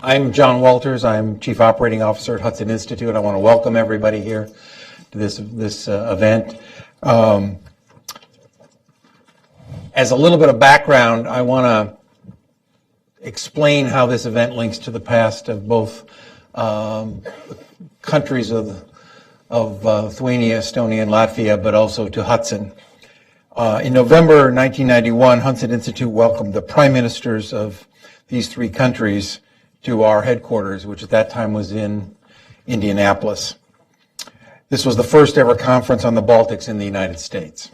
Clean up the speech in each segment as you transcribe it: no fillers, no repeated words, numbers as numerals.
I'm John Walters. I'm Chief Operating Officer at Hudson Institute. I want to welcome everybody here to this event. As a little bit of background, I want to explain how this event links to the past of both countries of Lithuania, Estonia, and Latvia, but also to Hudson. In November 1991, Hudson Institute welcomed the prime ministers of these three countries to our headquarters, which at that time was in Indianapolis. This was the first ever conference on the Baltics in the United States.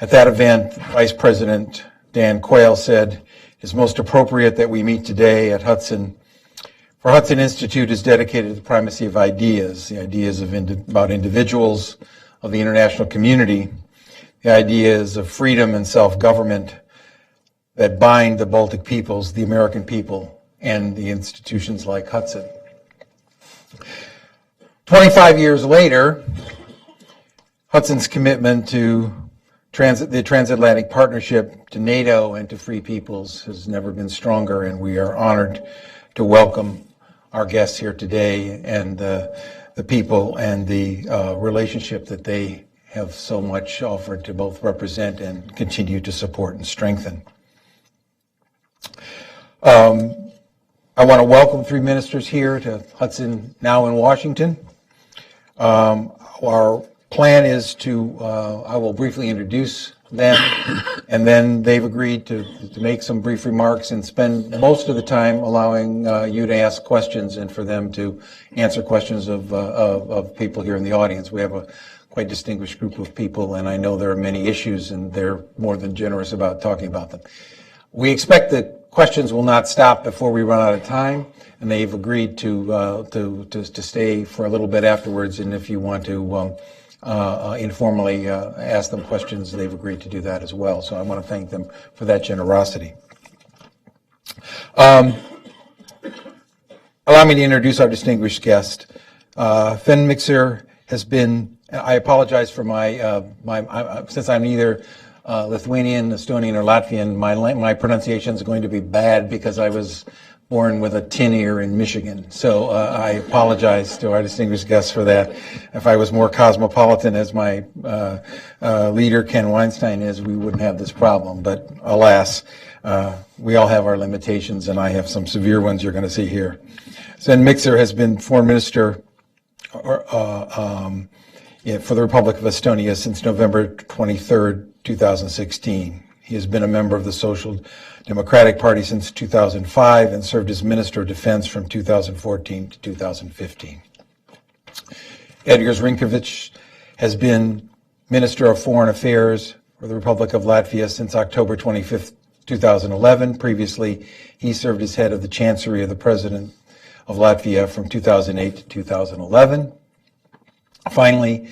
At that event, Vice President Dan Quayle said, "It is most appropriate that we meet today at Hudson, for Hudson Institute is dedicated to the primacy of ideas, the ideas about individuals, of the international community, the ideas of freedom and self-government that bind the Baltic peoples, the American people, and the institutions like Hudson." 25 years later, Hudson's commitment to the transatlantic partnership, to NATO, and to free peoples has never been stronger, and we are honored to welcome our guests here today and the people and the relationship that they have so much offered to both represent and continue to support and strengthen. I want to welcome three ministers here to Hudson now in Washington. Our plan is I will briefly introduce them, and then they've agreed to make some brief remarks and spend most of the time allowing you to ask questions and for them to answer questions of people here in the audience. We have a quite distinguished group of people, and I know there are many issues, and they're more than generous about talking about them. We expect that questions will not stop before we run out of time, and they've agreed to stay for a little bit afterwards, and if you want to informally ask them questions, they've agreed to do that as well. So I want to thank them for that generosity. Allow me to introduce our distinguished guest. Sven Mikser has been, I apologize for since I'm neither Lithuanian, Estonian, or Latvian, my pronunciation is going to be bad because I was born with a tin ear in Michigan. So I apologize to our distinguished guests for that. If I was more cosmopolitan as my leader, Ken Weinstein, is, we wouldn't have this problem. But alas, we all have our limitations, and I have some severe ones you're going to see here. Sven Mikser has been foreign minister for the Republic of Estonia since November 23rd, 2016. He has been a member of the Social Democratic Party since 2005 and served as Minister of Defense from 2014 to 2015. Edgars Rinkevics has been Minister of Foreign Affairs for the Republic of Latvia since October 25th, 2011. Previously, he served as head of the Chancellery of the President of Latvia from 2008 to 2011. Finally,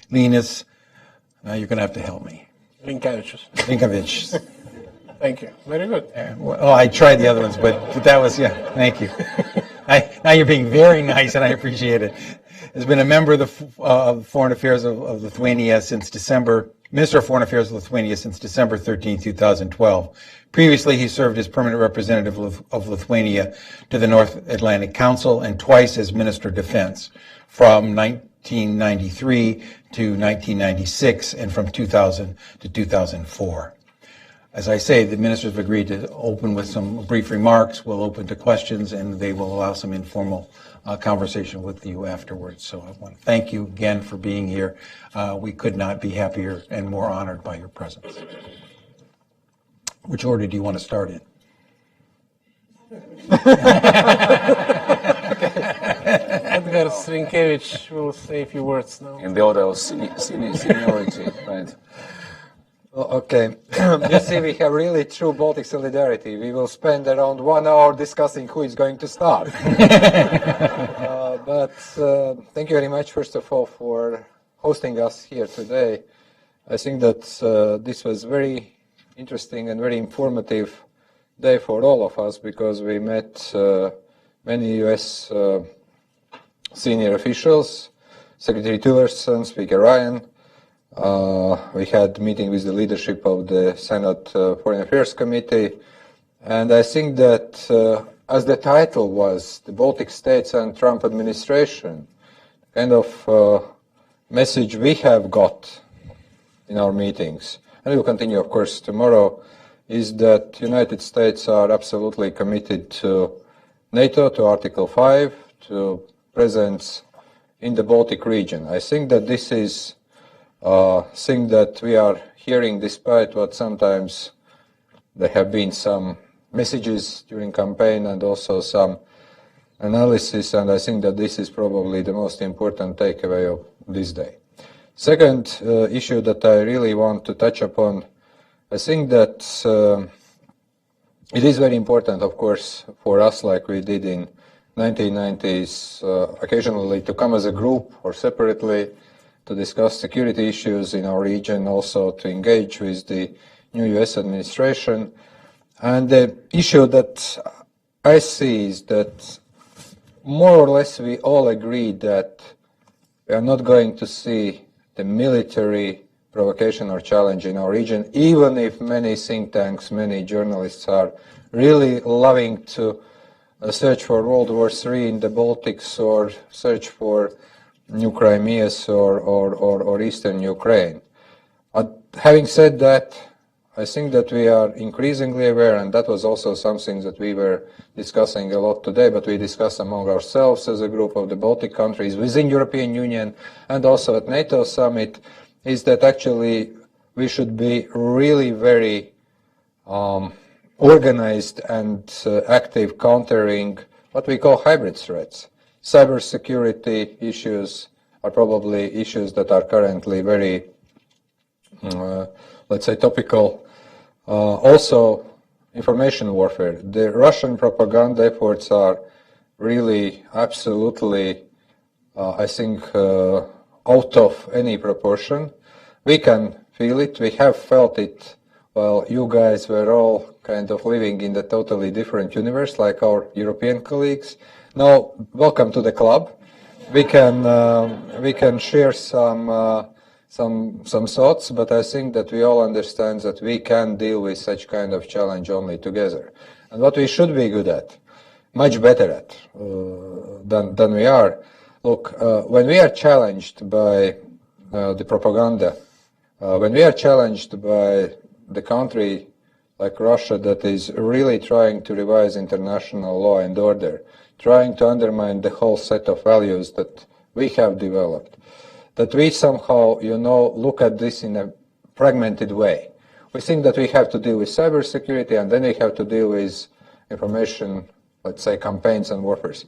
Linas, now you're going to have to help me. Linkevicius. Thank you. Very good. Well, I tried the other ones, but that was, yeah, thank you. Now you're being very nice, and I appreciate it. Has been a member of the Foreign Affairs of Lithuania since December, Minister of Foreign Affairs of Lithuania since December 13, 2012. Previously, he served as permanent representative of Lithuania to the North Atlantic Council and twice as Minister of Defense from 1993 to 1996 and from 2000 to 2004. As I say, the ministers have agreed to open with some brief remarks. We'll open to questions, and they will allow some informal conversation with you afterwards. So I want to thank you again for being here. We could not be happier and more honored by your presence. Which order do you want to start in? Edgars Rinkevics will say a few words now. In the order of seniority, right? Okay. You see, we have really true Baltic solidarity. We will spend around 1 hour discussing who is going to start. But thank you very much, first of all, for hosting us here today. I think that this was very interesting and very informative day for all of us because we met many U.S. Senior officials, Secretary Tillerson, Speaker Ryan. We had a meeting with the leadership of the Senate Foreign Affairs Committee, and I think that as the title was, the Baltic states and Trump administration, kind of message we have got in our meetings, and we will continue, of course, tomorrow, is that United States are absolutely committed to NATO, to Article 5, to presence in the Baltic region. I think that this is a thing that we are hearing despite what sometimes there have been some messages during campaign and also some analysis, and I think that this is probably the most important takeaway of this day. Second issue that I really want to touch upon, I think that it is very important, of course, for us, like we did in 1990s, occasionally to come as a group or separately to discuss security issues in our region, also to engage with the new US administration. And the issue that I see is that more or less we all agree that we are not going to see the military provocation or challenge in our region, even if many think tanks, many journalists are really loving to search for World War III in the Baltics or search for new Crimeas or Eastern Ukraine. Having said that, I think that we are increasingly aware, and that was also something that we were discussing a lot today, but we discussed among ourselves as a group of the Baltic countries within European Union and also at NATO summit, is that actually we should be really very organized and active countering what we call hybrid threats. Cybersecurity issues are probably issues that are currently very, let's say, topical. Also, information warfare. The Russian propaganda efforts are really absolutely, I think, out of any proportion. We can feel it. We have felt it while you guys were all kind of living in the totally different universe, like our European colleagues. Now, welcome to the club. We can share some thoughts, but I think that we all understand that we can deal with such kind of challenge only together. And what we should be good at, much better at than we are. Look, when we are challenged by the propaganda, when we are challenged by the country like Russia that is really trying to revise international law and order, trying to undermine the whole set of values that we have developed, that we somehow, look at this in a fragmented way. We think that we have to deal with cybersecurity and then we have to deal with information, let's say, campaigns and warfares.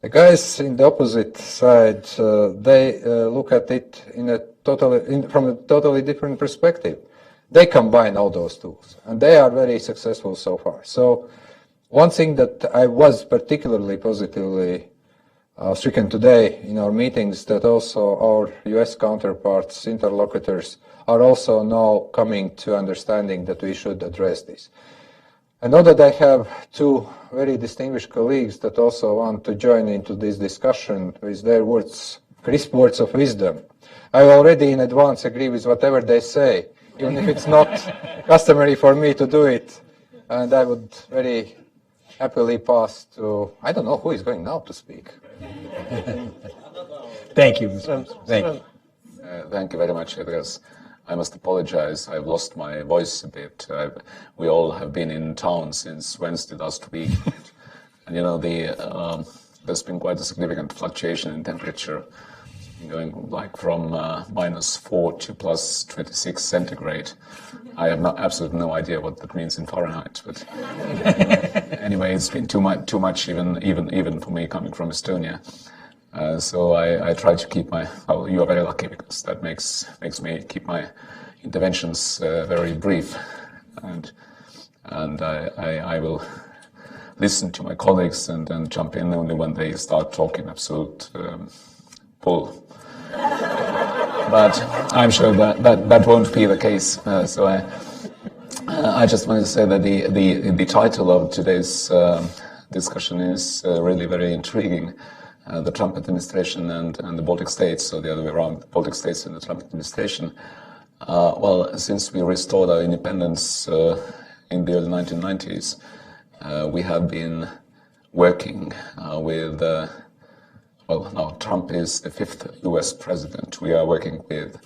The guys in the opposite side, they look at it from a totally different perspective. They combine all those tools, and they are very successful so far. So one thing that I was particularly positively stricken today in our meetings, that also our US counterparts, interlocutors, are also now coming to understanding that we should address this. I know that I have two very distinguished colleagues that also want to join into this discussion with their words, crisp words of wisdom. I already in advance agree with whatever they say, even if it's not customary for me to do it. And I would very happily pass to, I don't know who is going now to speak. Thank you, Mr. Thank you. Thank you very much, Edgars. I must apologize. I've lost my voice a bit. We all have been in town since Wednesday last week. And, there's been quite a significant fluctuation in temperature, going like from -4 to +26 centigrade. I have absolutely no idea what that means in Fahrenheit, but anyway, it's been too much even for me coming from Estonia. So I try to keep you are very lucky because that makes me keep my interventions very brief, and I will listen to my colleagues and then jump in only when they start talking absolute bull. But I'm sure that won't be the case. So I just wanted to say that the title of today's discussion is really very intriguing. The Trump administration and the Baltic states, so the other way around, the Baltic states and the Trump administration. Well, since we restored our independence in the early 1990s, we have been working with, well, now Trump is the 5th US president we are working with,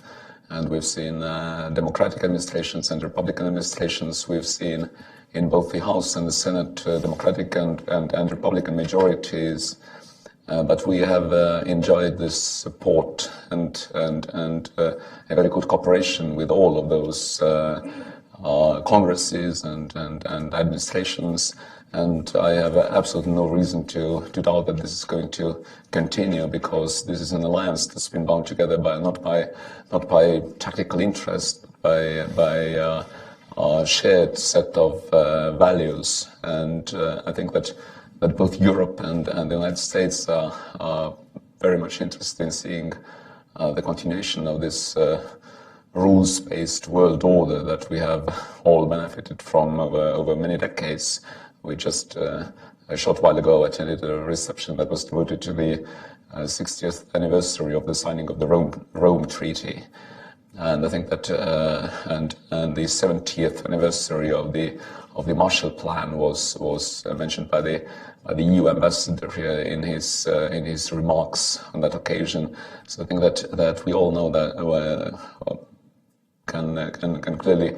and we've seen Democratic administrations and Republican administrations. We've seen in both the House and the Senate Democratic and Republican majorities. But we have enjoyed this support and a very good cooperation with all of those congresses and administrations, and I have absolutely no reason to doubt that this is going to continue, because this is an alliance that's been bound together by not by tactical interest, but by a shared set of values, and I think that both Europe and the United States are very much interested in seeing the continuation of this rules-based world order that we have all benefited from over many decades. We just a short while ago attended a reception that was devoted to the 60th anniversary of the signing of the Rome Treaty, and I think that and the 70th anniversary of the Marshall Plan was mentioned by the EU ambassador here in his remarks on that occasion. So I think that we all know that can clearly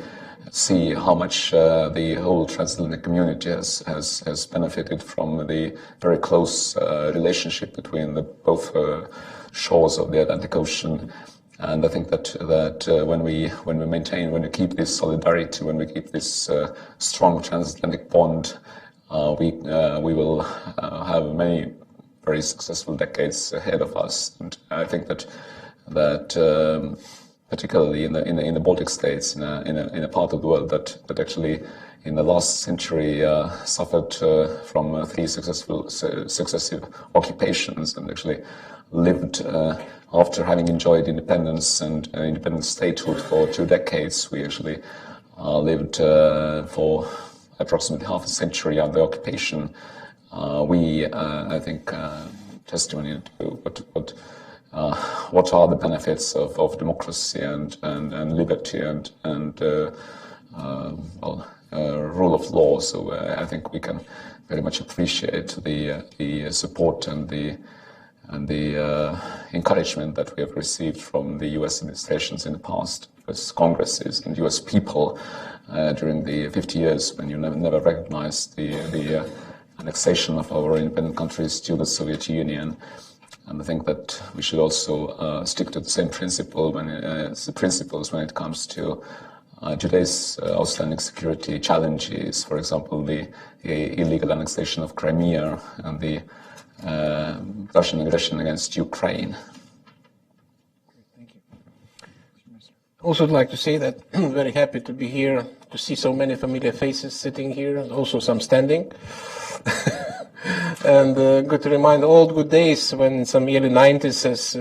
see how much the whole transatlantic community has benefited from the very close relationship between both shores of the Atlantic Ocean. And I think that when we keep this solidarity, when we keep this strong transatlantic bond, we will have many very successful decades ahead of us. And I think that particularly in the Baltic states, in a part of the world that actually in the last century suffered from 3 successive occupations, and actually lived after having enjoyed independence and independent statehood for 2 decades. We actually lived for approximately half a century under occupation. I think, testimony to what are the benefits of democracy and liberty and rule of law. So I think we can very much appreciate the support and the encouragement that we have received from the U.S. administrations in the past, US Congresses and U.S. people during the 50 years when you never recognized the annexation of our independent countries to the Soviet Union. And I think that we should also stick to the same principles when it comes to today's outstanding security challenges. For example, the illegal annexation of Crimea and the Russian aggression against Ukraine. Thank you. Also, would like to say that I'm very happy to be here, to see so many familiar faces sitting here, and also some standing. And good to remind old good days when in some early 90s, as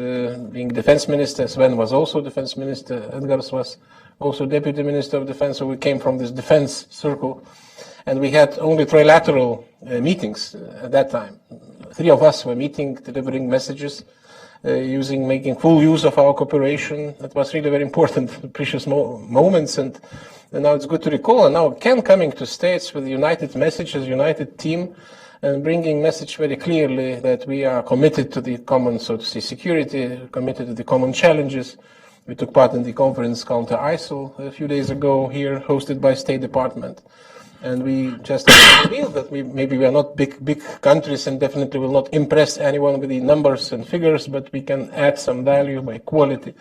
being defense minister, Sven was also defense minister, Edgars was also deputy minister of defense, so we came from this defense circle. And we had only trilateral meetings at that time. 3 of us were meeting, delivering messages, making full use of our cooperation. That was really very important, precious moments. And now it's good to recall. And now Ken coming to States with a united message, as a united team, and bringing message very clearly that we are committed to the common, so to say, security, committed to the common challenges. We took part in the conference Counter ISIL a few days ago here, hosted by State Department. And we just revealed that maybe we are not big countries and definitely will not impress anyone with the numbers and figures, but we can add some value by quality,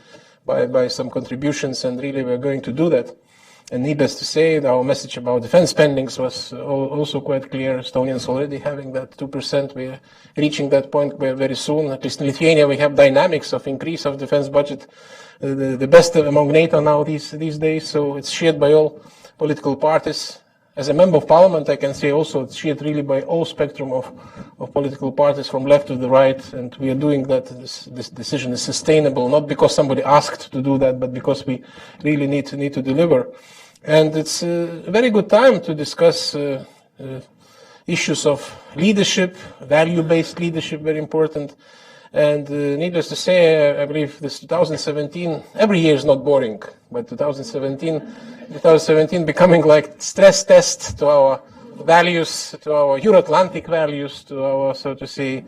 by some contributions, and really we're going to do that. And needless to say, our message about defense spendings was also quite clear. Estonians already having that 2%. We're reaching that point very soon. At least in Lithuania, we have dynamics of increase of defense budget, the best among NATO now these days. So it's shared by all political parties. As a member of parliament, I can say also it's shared really by all spectrum of political parties from left to the right, and we are doing that. This decision is sustainable, not because somebody asked to do that, but because we really need to deliver. And it's a very good time to discuss issues of leadership, value-based leadership, very important. And needless to say, I believe this 2017, every year is not boring, but 2017 becoming like stress test to our values, to our Euro-Atlantic values, to our, so to say,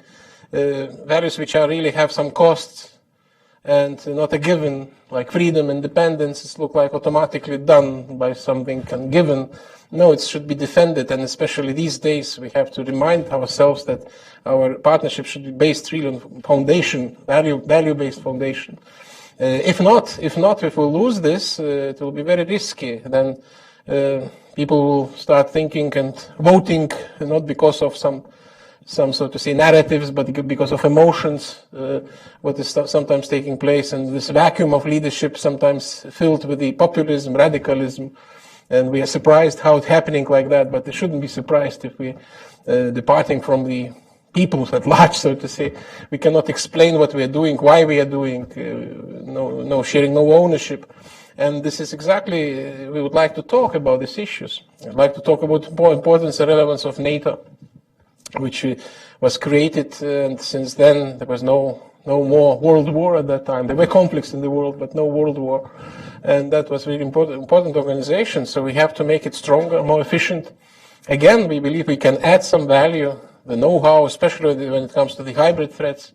values which are really have some costs and not a given, like freedom, independence, it's look like automatically done by something and given. No, it should be defended, and especially these days we have to remind ourselves that our partnership should be based really on foundation, value-based foundation. If not, if we'll lose this, it will be very risky. Then people will start thinking and voting not because of some so to say narratives, but because of emotions, what is sometimes taking place, and this vacuum of leadership sometimes filled with the populism, radicalism, and we are surprised how it's happening like that, but they shouldn't be surprised if we departing from the peoples at large, so to say. We cannot explain what we are doing, why we are doing, no sharing, no ownership. And this is exactly, we would like to talk about these issues. I'd like to talk about the importance and relevance of NATO, which was created, and since then there was no more world war at that time. There were conflicts in the world, but no world war. And that was really important organization, so we have to make it stronger, more efficient. Again, we believe we can add some value, the know-how, especially when it comes to the hybrid threats.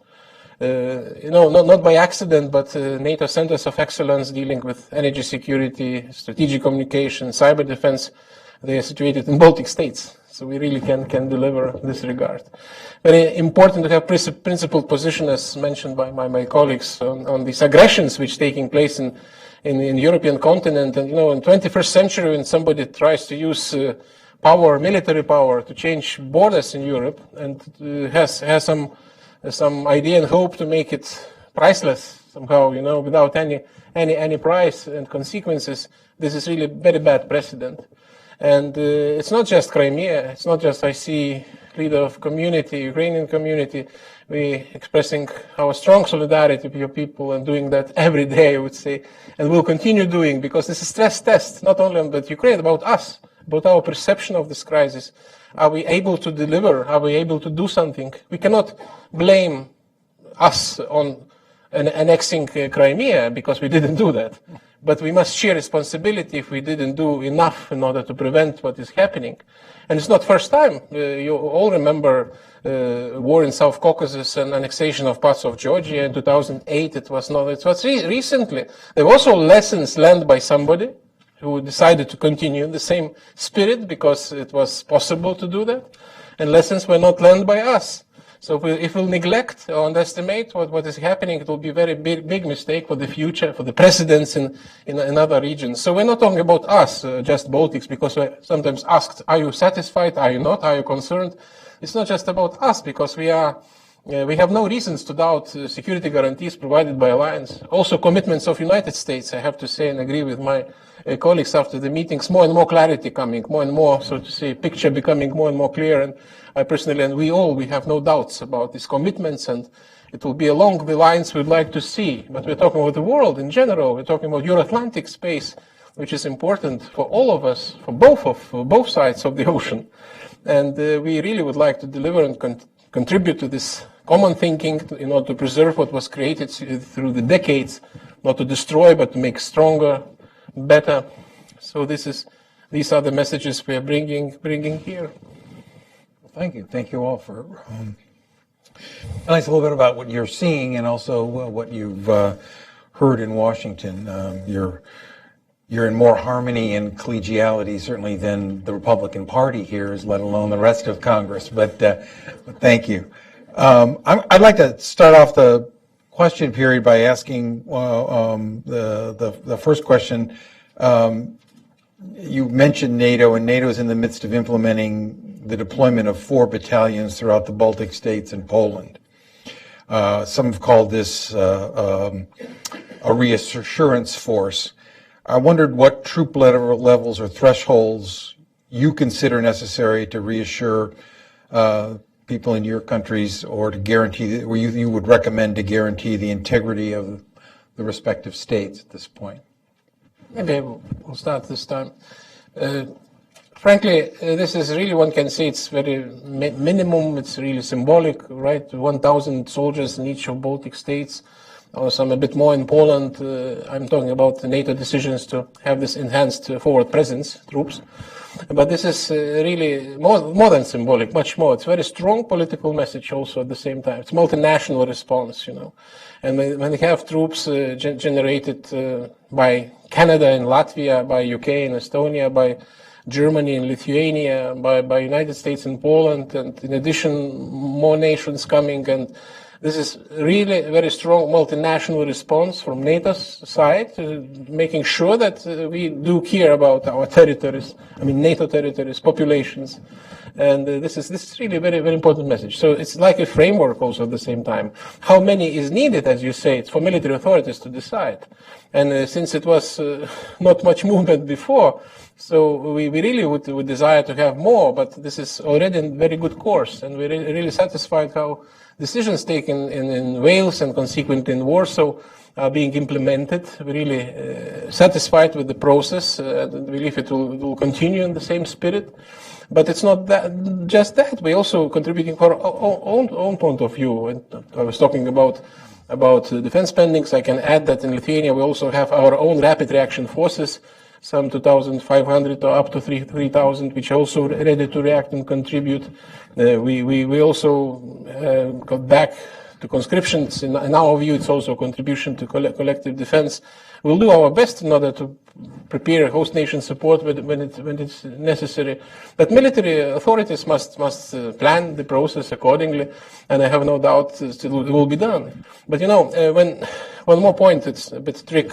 Not by accident, but NATO centers of excellence dealing with energy security, strategic communication, cyber defense, they are situated in Baltic states. So we really can deliver in this regard. Very important to have principled position, as mentioned by my colleagues, on these aggressions which taking place in European continent. And in 21st century, when somebody tries to use power, military power, to change borders in Europe, and has some idea and hope to make it priceless somehow, without any price and consequences, this is really very bad precedent. And it's not just Crimea, it's not just I see leader of community, Ukrainian community, we expressing our strong solidarity with your people and doing that every day, I would say, and we'll continue doing, because this is a stress test, not only about Ukraine, about us, about our perception of this crisis. Are we able to deliver? Are we able to do something? We cannot blame us on annexing Crimea, because we didn't do that. But we must share responsibility if we didn't do enough in order to prevent what is happening. And it's not first time. You all remember war in South Caucasus and annexation of parts of Georgia in 2008. It was recently. There were also lessons learned by somebody who decided to continue in the same spirit because it was possible to do that. And lessons were not learned by us. So if we'll neglect or underestimate what is happening, it will be a very big mistake for the future, for the presidents in other regions. So we're not talking about us, just Baltics, because we're sometimes asked, are you satisfied? Are you not? Are you concerned? It's not just about us, because we have no reasons to doubt security guarantees provided by alliance. Also commitments of United States, I have to say, and agree with my colleagues after the meetings, more and more clarity coming, more and more, so to say, picture becoming more and more clear. And I personally, and we have no doubts about these commitments, and it will be along the lines we'd like to see. But we're talking about the world in general. We're talking about Euro-Atlantic space, which is important for all of us, for both sides of the ocean. And we really would like to deliver and contribute to this common thinking in order to preserve what was created through the decades, not to destroy, but to make stronger, better. So these are the messages we are bringing here. Thank you. Thank you all for telling us a little bit about what you're seeing and also what you've heard in Washington. You're in more harmony and collegiality, certainly, than the Republican Party here is, let alone the rest of Congress. But thank you. I'd like to start off the question period by asking the first question. You mentioned NATO, and NATO is in the midst of implementing the deployment of 4 battalions throughout the Baltic states and Poland. Some have called this a reassurance force. I wondered what troop levels or thresholds you consider necessary to reassure people in your countries, or to guarantee, or you would recommend to guarantee the integrity of the respective states at this point. Maybe we'll start this time. Frankly, this is really, one can say it's very minimum, it's really symbolic, right? 1,000 soldiers in each of Baltic states, or some a bit more in Poland. I'm talking about the NATO decisions to have this enhanced forward presence troops. But this is really more than symbolic, much more. It's a very strong political message also at the same time. It's multinational response, And when we have troops generated by Canada and Latvia, by UK and Estonia, by Germany and Lithuania, by United States and Poland, and in addition, more nations coming, and this is really a very strong multinational response from NATO's side, making sure that we do care about our territories, NATO territories, populations, and this is really a very, very important message. So it's like a framework also at the same time. How many is needed, as you say, it's for military authorities to decide. And since it was not much movement before, so we really would desire to have more, but this is already a very good course, and we're really satisfied how decisions taken in Wales and consequently in Warsaw are being implemented. We're really satisfied with the process. We believe it will continue in the same spirit. But it's not just that. We're also contributing for our own point of view. And I was talking about defense spendings. I can add that in Lithuania we also have our own rapid reaction forces, some 2,500 or up to 3,000, which are also ready to react and contribute. We also got back to conscriptions. In our view, it's also a contribution to collective defense. We'll do our best in order to prepare host nation support when it's necessary. But military authorities must plan the process accordingly, and I have no doubt it will be done. But one more point, it's a bit trick.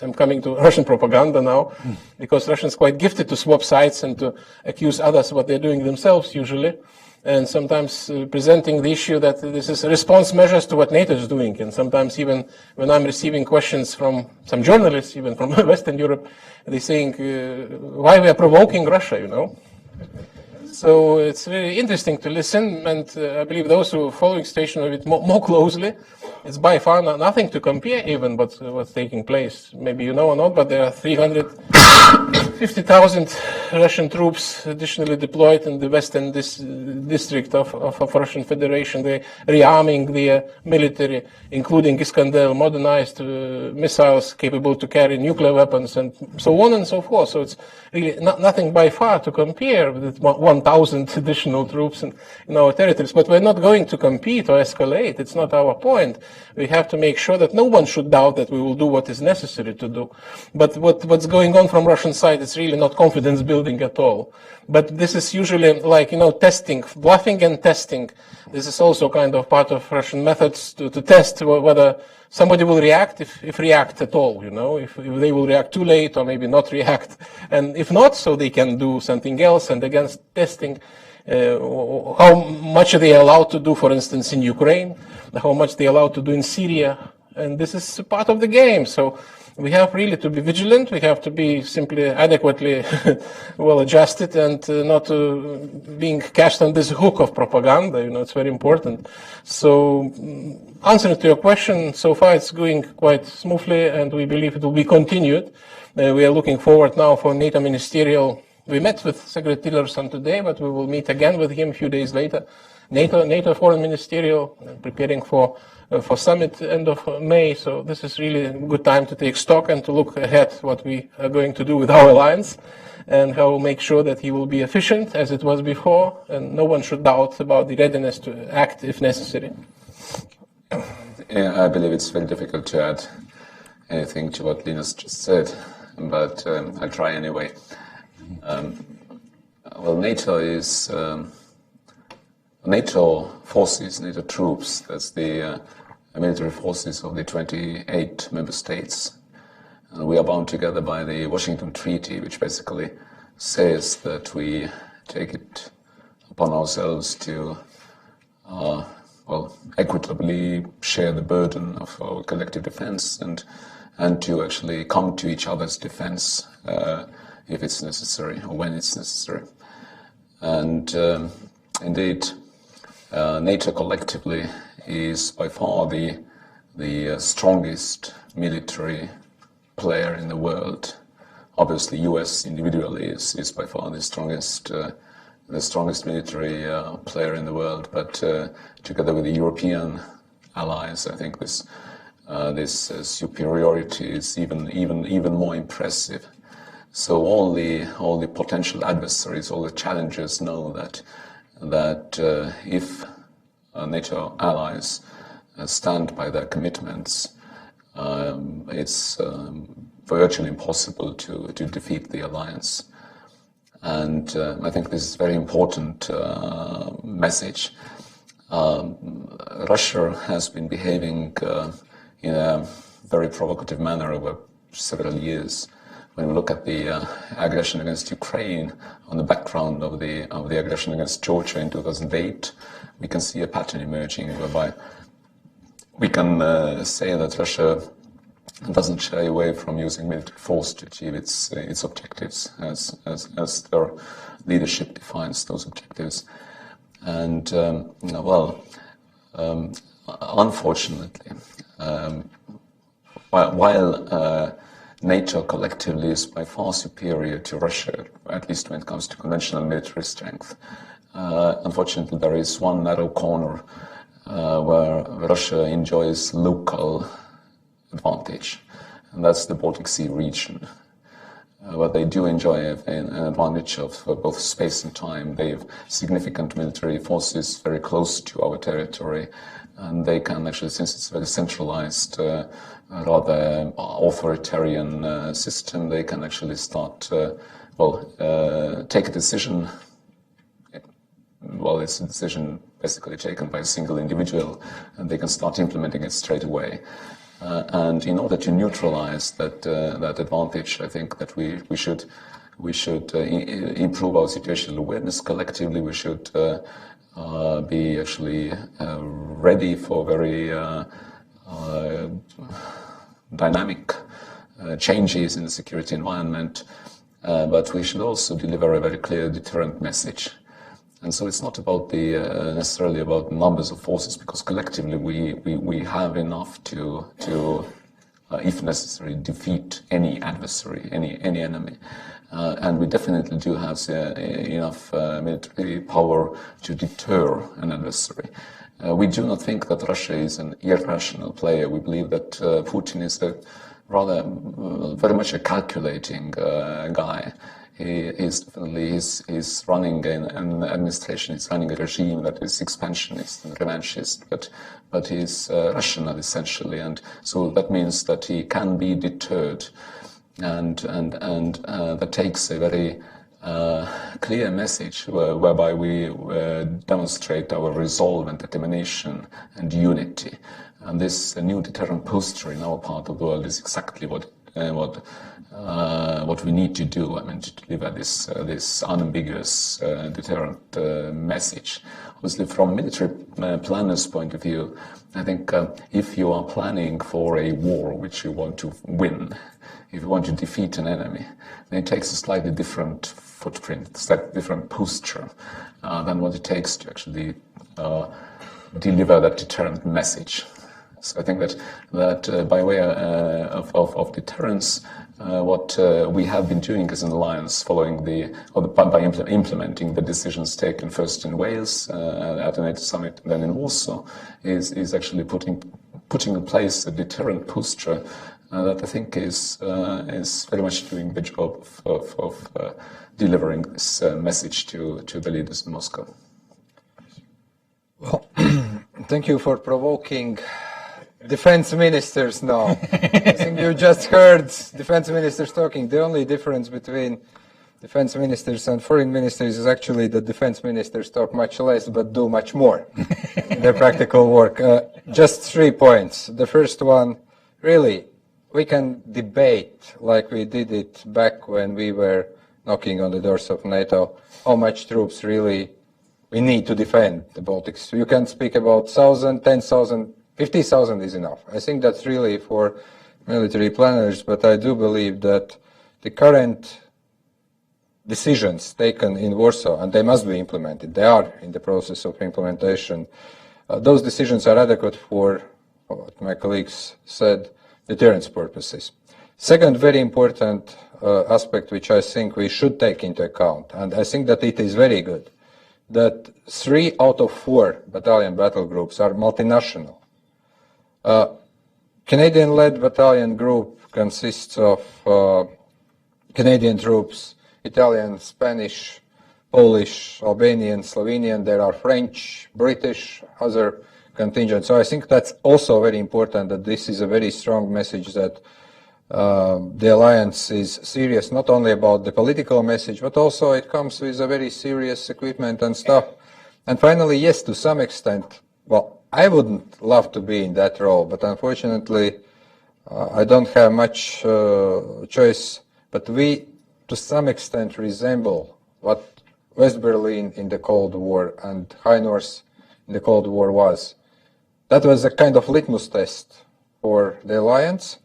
I'm coming to Russian propaganda now, because Russians are quite gifted to swap sides and to accuse others of what they're doing themselves usually. And sometimes presenting the issue that this is response measures to what NATO is doing. And sometimes even when I'm receiving questions from some journalists, even from Western Europe, they're saying why we are provoking Russia, So it's very interesting to listen, and I believe those who are following the situation a bit more closely, it's by far nothing to compare even what's taking place. Maybe you know or not, but there are 350,000 Russian troops additionally deployed in the western district of Russian Federation. They're rearming their military, including Iskander modernized missiles capable to carry nuclear weapons, and so on and so forth. So it's really nothing by far to compare with 1,000 additional troops in our territories. But we're not going to compete or escalate. It's not our point. We have to make sure that no one should doubt that we will do what is necessary to do. But what's going on from Russian side is really not confidence building at all. But this is usually like, testing, bluffing and testing. This is also kind of part of Russian methods to test whether somebody will react, if react at all, if they will react too late or maybe not react. And if not, so they can do something else. And against testing, how much are they allowed to do, for instance, in Ukraine, how much they're allowed to do in Syria. And this is part of the game. So we have really to be vigilant. We have to be simply adequately well adjusted and not being cast on this hook of propaganda. It's very important. So answering to your question, so far it's going quite smoothly, and we believe it will be continued. We are looking forward now for NATO ministerial. We met with Secretary Tillerson today, but we will meet again with him a few days later. NATO foreign ministerial, preparing for summit end of May. So this is really a good time to take stock and to look ahead what we are going to do with our alliance, and how we'll make sure that he will be efficient as it was before, and no one should doubt about the readiness to act if necessary. Yeah, I believe it's very difficult to add anything to what Linas just said, but I'll try anyway. NATO forces, NATO troops, that's the military forces of the 28 member states. We are bound together by the Washington Treaty, which basically says that we take it upon ourselves to equitably share the burden of our collective defense and to actually come to each other's defense if it's necessary or when it's necessary. And indeed, NATO collectively is by far the strongest military player in the world. Obviously, US individually is by far the strongest military player in the world. But together with the European allies, I think this superiority is even more impressive. So all the potential adversaries, all the challengers know that if NATO allies stand by their commitments, it's virtually impossible to defeat the alliance. And I think this is a very important message. Russia has been behaving in a very provocative manner over several years. When we look at the aggression against Ukraine on the background of the aggression against Georgia in 2008, we can see a pattern emerging whereby we can say that Russia doesn't shy away from using military force to achieve its objectives, as their leadership defines those objectives. And unfortunately, while NATO collectively is by far superior to Russia, at least when it comes to conventional military strength, unfortunately there is one narrow corner where Russia enjoys local advantage, and that's the Baltic Sea region, where they do enjoy an advantage of both space and time. They have significant military forces very close to our territory, and they can actually, since it's a very centralized, rather authoritarian system, they can actually start, take a decision. Well, it's a decision basically taken by a single individual, and they can start implementing it straight away. And in order to neutralize that advantage, I think that we should improve our situational awareness collectively. We should be actually ready for very dynamic changes in the security environment, but we should also deliver a very clear deterrent message. And so it's not about necessarily about numbers of forces, because collectively we have enough to if necessary, defeat any adversary, any enemy. And we definitely do have enough military power to deter an adversary. We do not think that Russia is an irrational player. We believe that Putin is very much a calculating guy. He is definitely he's running an administration. He's running a regime that is expansionist and revanchist, but he's rational essentially, and so that means that he can be deterred, and that takes a very clear message whereby we demonstrate our resolve and determination and unity. And this new deterrent posture in our part of the world is exactly what we need to do. I mean, to deliver this unambiguous deterrent message. Obviously, from a military planner's point of view, I think if you are planning for a war which you want to win, if you want to defeat an enemy, then it takes a slightly different footprint, slightly different posture than what it takes to actually deliver that deterrent message. So I think that by way of deterrence, what we have been doing as an alliance, following by implementing the decisions taken first in Wales at the NATO summit, and then in Warsaw, is actually putting in place a deterrent posture that I think is very much doing the job of delivering this message to the leaders in Moscow. Well, thank you for provoking defense ministers now. I think you just heard defense ministers talking. The only difference between defense ministers and foreign ministers is actually that defense ministers talk much less but do much more in their practical work. Just 3 points. The first one, really, we can debate like we did it back when we were knocking on the doors of NATO, how much troops really we need to defend the Baltics. You can speak about 1,000, 10,000, 50,000 is enough. I think that's really for military planners, but I do believe that the current decisions taken in Warsaw, and they must be implemented, they are in the process of implementation, those decisions are adequate for what my colleagues said, deterrence purposes. Second very important aspect which I think we should take into account, and I think that it is very good, that 3 out of 4 battalion battle groups are multinational. Canadian-led battalion group consists of Canadian troops, Italian, Spanish, Polish, Albanian, Slovenian. There are French, British, other contingents. So I think that's also very important, that this is a very strong message that the alliance is serious, not only about the political message, but also it comes with a very serious equipment and stuff. And finally, yes, to some extent, well, I wouldn't love to be in that role, but unfortunately, I don't have much choice. But we, to some extent, resemble what West Berlin in the Cold War and High North in the Cold War was. That was a kind of litmus test for the alliance.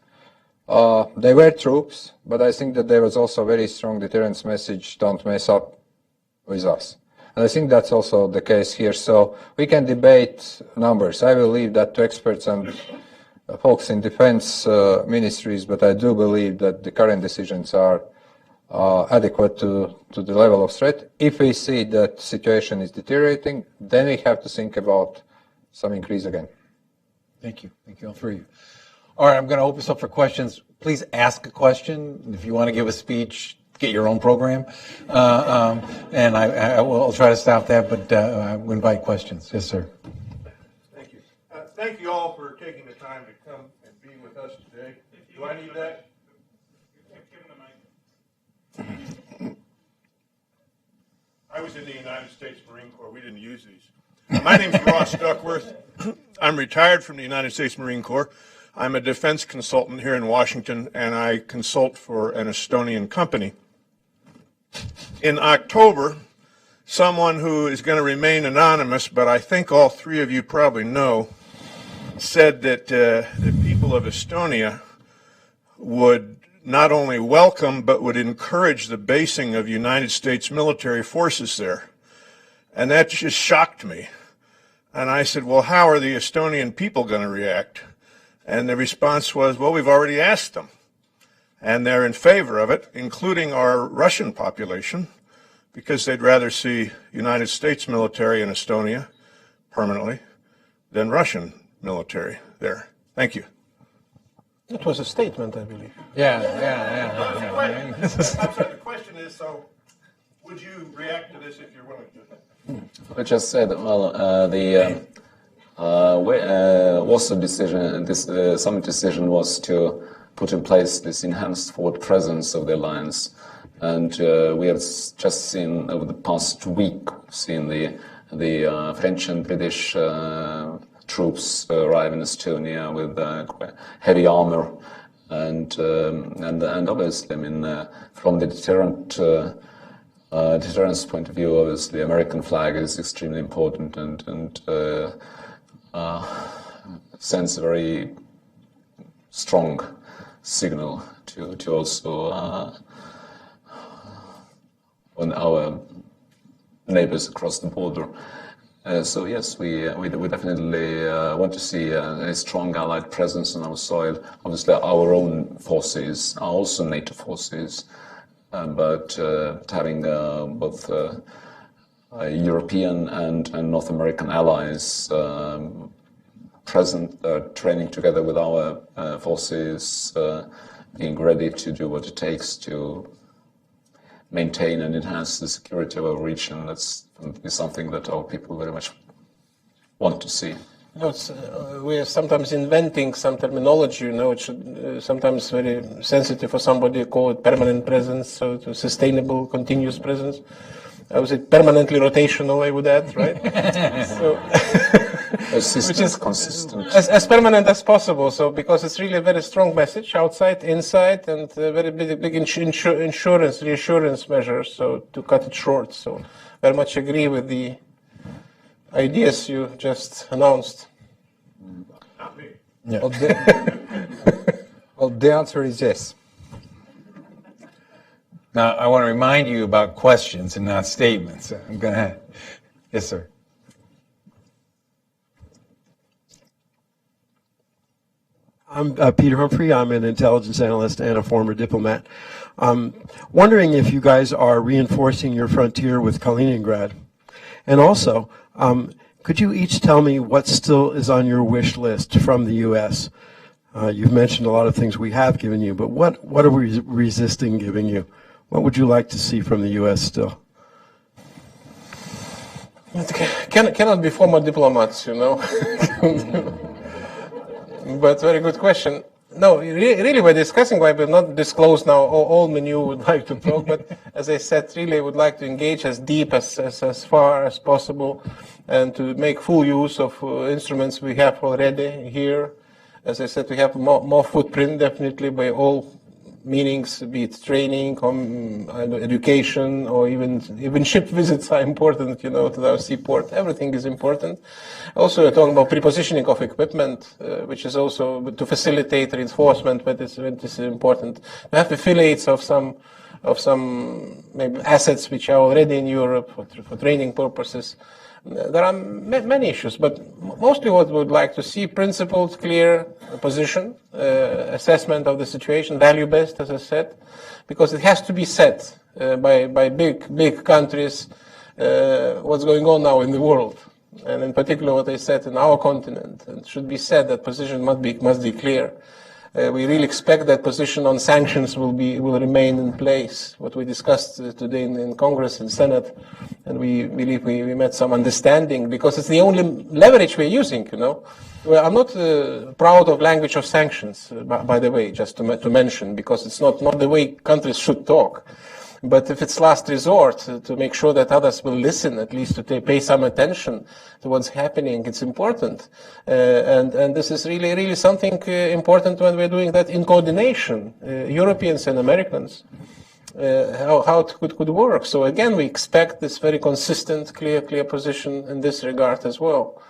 They were troops, but I think that there was also a very strong deterrence message: don't mess up with us. And I think that's also the case here. So we can debate numbers. I will leave that to experts and folks in defense ministries, but I do believe that the current decisions are adequate to the level of threat. If we see that situation is deteriorating, then we have to think about some increase again. Thank you. Thank you all three of you. All right, I'm going to open this up for questions. Please ask a question. If you want to give a speech, get your own program. And I will try to stop that, but I will invite questions. Yes, sir. Thank you. Thank you all for taking the time to come and be with us today. Do I need that? I was in the United States Marine Corps. We didn't use these. My name's Ross Duckworth. I'm retired from the United States Marine Corps. I'm a defense consultant here in Washington, and I consult for an Estonian company. In October, someone who is going to remain anonymous, but I think all three of you probably know, said that the people of Estonia would not only welcome, but would encourage the basing of United States military forces there. And that just shocked me. And I said, well, how are the Estonian people going to react? And the response was, well, we've already asked them. And they're in favor of it, including our Russian population, because they'd rather see United States military in Estonia permanently than Russian military there. Thank you. That was a statement, I believe. Yeah. The question is, so would you react to this if you're willing to? I just said, well, was the decision, this summit decision was to put in place this enhanced forward presence of the alliance. And we have just seen over the past week, the French and British troops arrive in Estonia with heavy armor. And obviously, I mean, from the deterrence point of view, obviously, the American flag is extremely important and sends a very strong signal to also on our neighbors across the border. So yes, we definitely want to see a strong Allied presence on our soil. Obviously, our own forces are also NATO forces, but having both European and North American allies present, training together with our forces, being ready to do what it takes to maintain and enhance the security of our region. That's something that our people very much want to see. We are sometimes inventing some terminology, it should sometimes very sensitive for somebody to call it permanent presence, so to sustainable, continuous presence. I would say permanently rotational, I would add, right? So, which is consistent. As permanent as possible, so because it's really a very strong message, outside, inside, and a very big insurance, reassurance measures, so to cut it short. So very much agree with the ideas you just announced. Not me. Yeah. Well, the answer is yes. Now, I want to remind you about questions and not statements. I'm going to. Yes, sir. I'm Peter Humphrey. I'm an intelligence analyst and a former diplomat. Wondering if you guys are reinforcing your frontier with Kaliningrad. And also, could you each tell me what still is on your wish list from the U.S.? You've mentioned a lot of things we have given you, but what are we resisting giving you? What would you like to see from the U.S. still? It cannot be former diplomats, you know. But very good question. No, really, we're discussing why we'll not disclose now all menu would like to talk, but as I said, really would like to engage as deep as far as possible and to make full use of instruments we have already here. As I said, we have more footprint definitely by all meanings, be it training, education, or even ship visits are important, you know, to our seaport. Everything is important. Also, we're talking about prepositioning of equipment, which is also to facilitate reinforcement when this is important. We have affiliates of some maybe assets which are already in Europe for training purposes. There are many issues, but mostly what we would like to see, principled, clear position, assessment of the situation, value-based, as I said, because it has to be set by big countries what's going on now in the world, and in particular what I said in our continent. It should be said that position must be clear. We really expect that position on sanctions will remain in place. What we discussed today in Congress and Senate, and we believe we met some understanding because it's the only leverage we're using. You know, well, I'm not proud of language of sanctions, by the way, just to mention, because it's not the way countries should talk. But if it's last resort to make sure that others will listen, at least to pay some attention to what's happening, it's important. And this is really something important when we're doing that in coordination, Europeans and Americans, how it could work. So again, we expect this very consistent, clear position in this regard as well.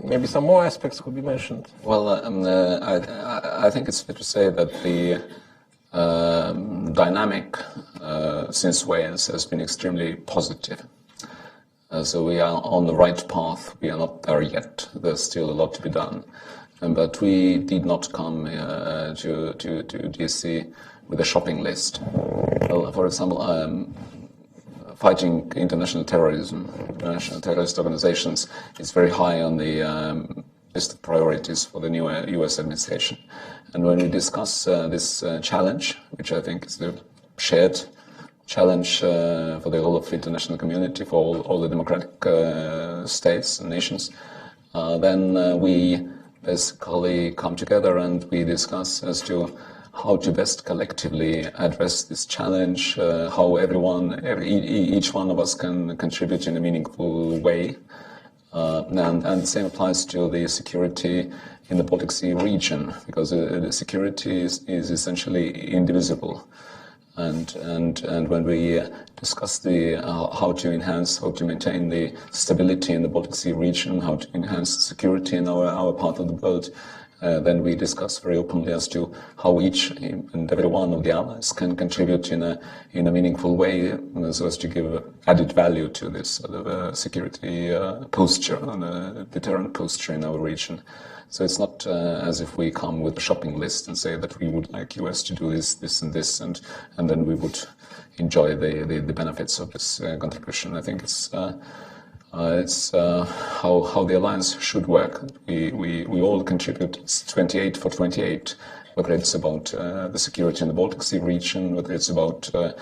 Maybe some more aspects could be mentioned. Well, I think it's fair to say that the dynamic since Wales has been extremely positive. So we are on the right path. We are not there yet. There's still a lot to be done. But we did not come to DC with a shopping list. Well, for example, fighting international terrorism, international terrorist organizations is very high on the list of priorities for the new US administration. And when we discuss this challenge, which I think is the shared challenge for the whole of the international community, for all the democratic states and nations, then we basically come together and we discuss as to how to best collectively address this challenge, how each one of us can contribute in a meaningful way. And the same applies to the security in the Baltic Sea region, because the security is essentially indivisible. And when we discuss how to maintain the stability in the Baltic Sea region, how to enhance security in our part of the world, then we discuss very openly as to how each and every one of the allies can contribute in a meaningful way, so as to give added value to this sort of security posture and a deterrent posture in our region. So it's not as if we come with a shopping list and say that we would like US to do this, and this, and then we would enjoy the benefits of this contribution. I think it's how the alliance should work. We all contribute. It's 28 for 28, whether it's about the security in the Baltic Sea region, whether it's about the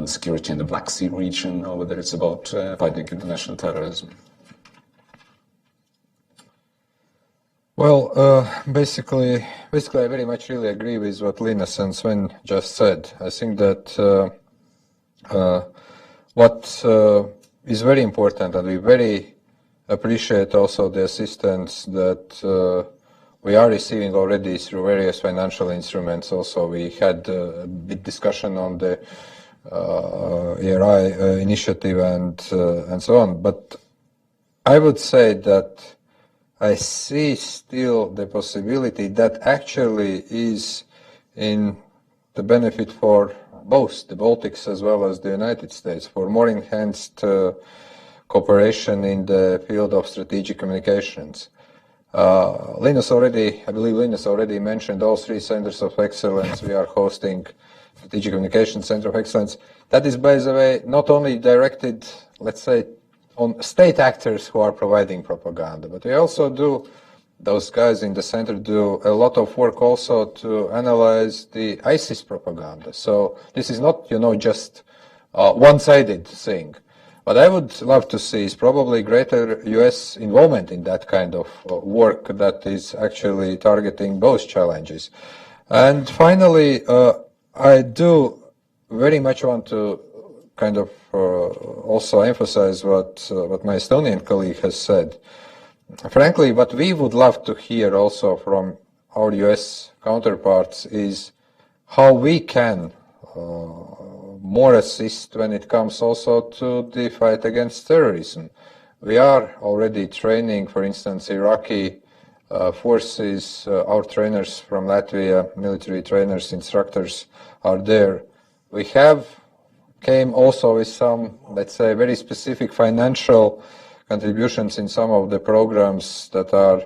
security in the Black Sea region, or whether it's about fighting international terrorism. Well, basically, I very much really agree with what Linas and Sven just said. I think that what is very important, and we very appreciate also the assistance that we are receiving already through various financial instruments. Also, we had a big discussion on the ERI initiative and so on. But I would say that I see still the possibility that actually is in the benefit for both the Baltics as well as the United States, for more enhanced cooperation in the field of strategic communications. I believe Linas already mentioned all three centers of excellence. We are hosting Strategic Communications Center of Excellence. That is, by the way, not only directed, let's say, on state actors who are providing propaganda, but we also do those guys in the center do a lot of work also to analyze the ISIS propaganda. So this is not, just one-sided thing. What I would love to see is probably greater US involvement in that kind of work that is actually targeting both challenges. And finally, I do very much want to kind of also emphasize what my Estonian colleague has said. Frankly, what we would love to hear also from our US counterparts is how we can more assist when it comes also to the fight against terrorism. We are already training, for instance, Iraqi forces. Our trainers from Latvia, military trainers, instructors are there. We came also with some, let's say, very specific financial contributions in some of the programs that are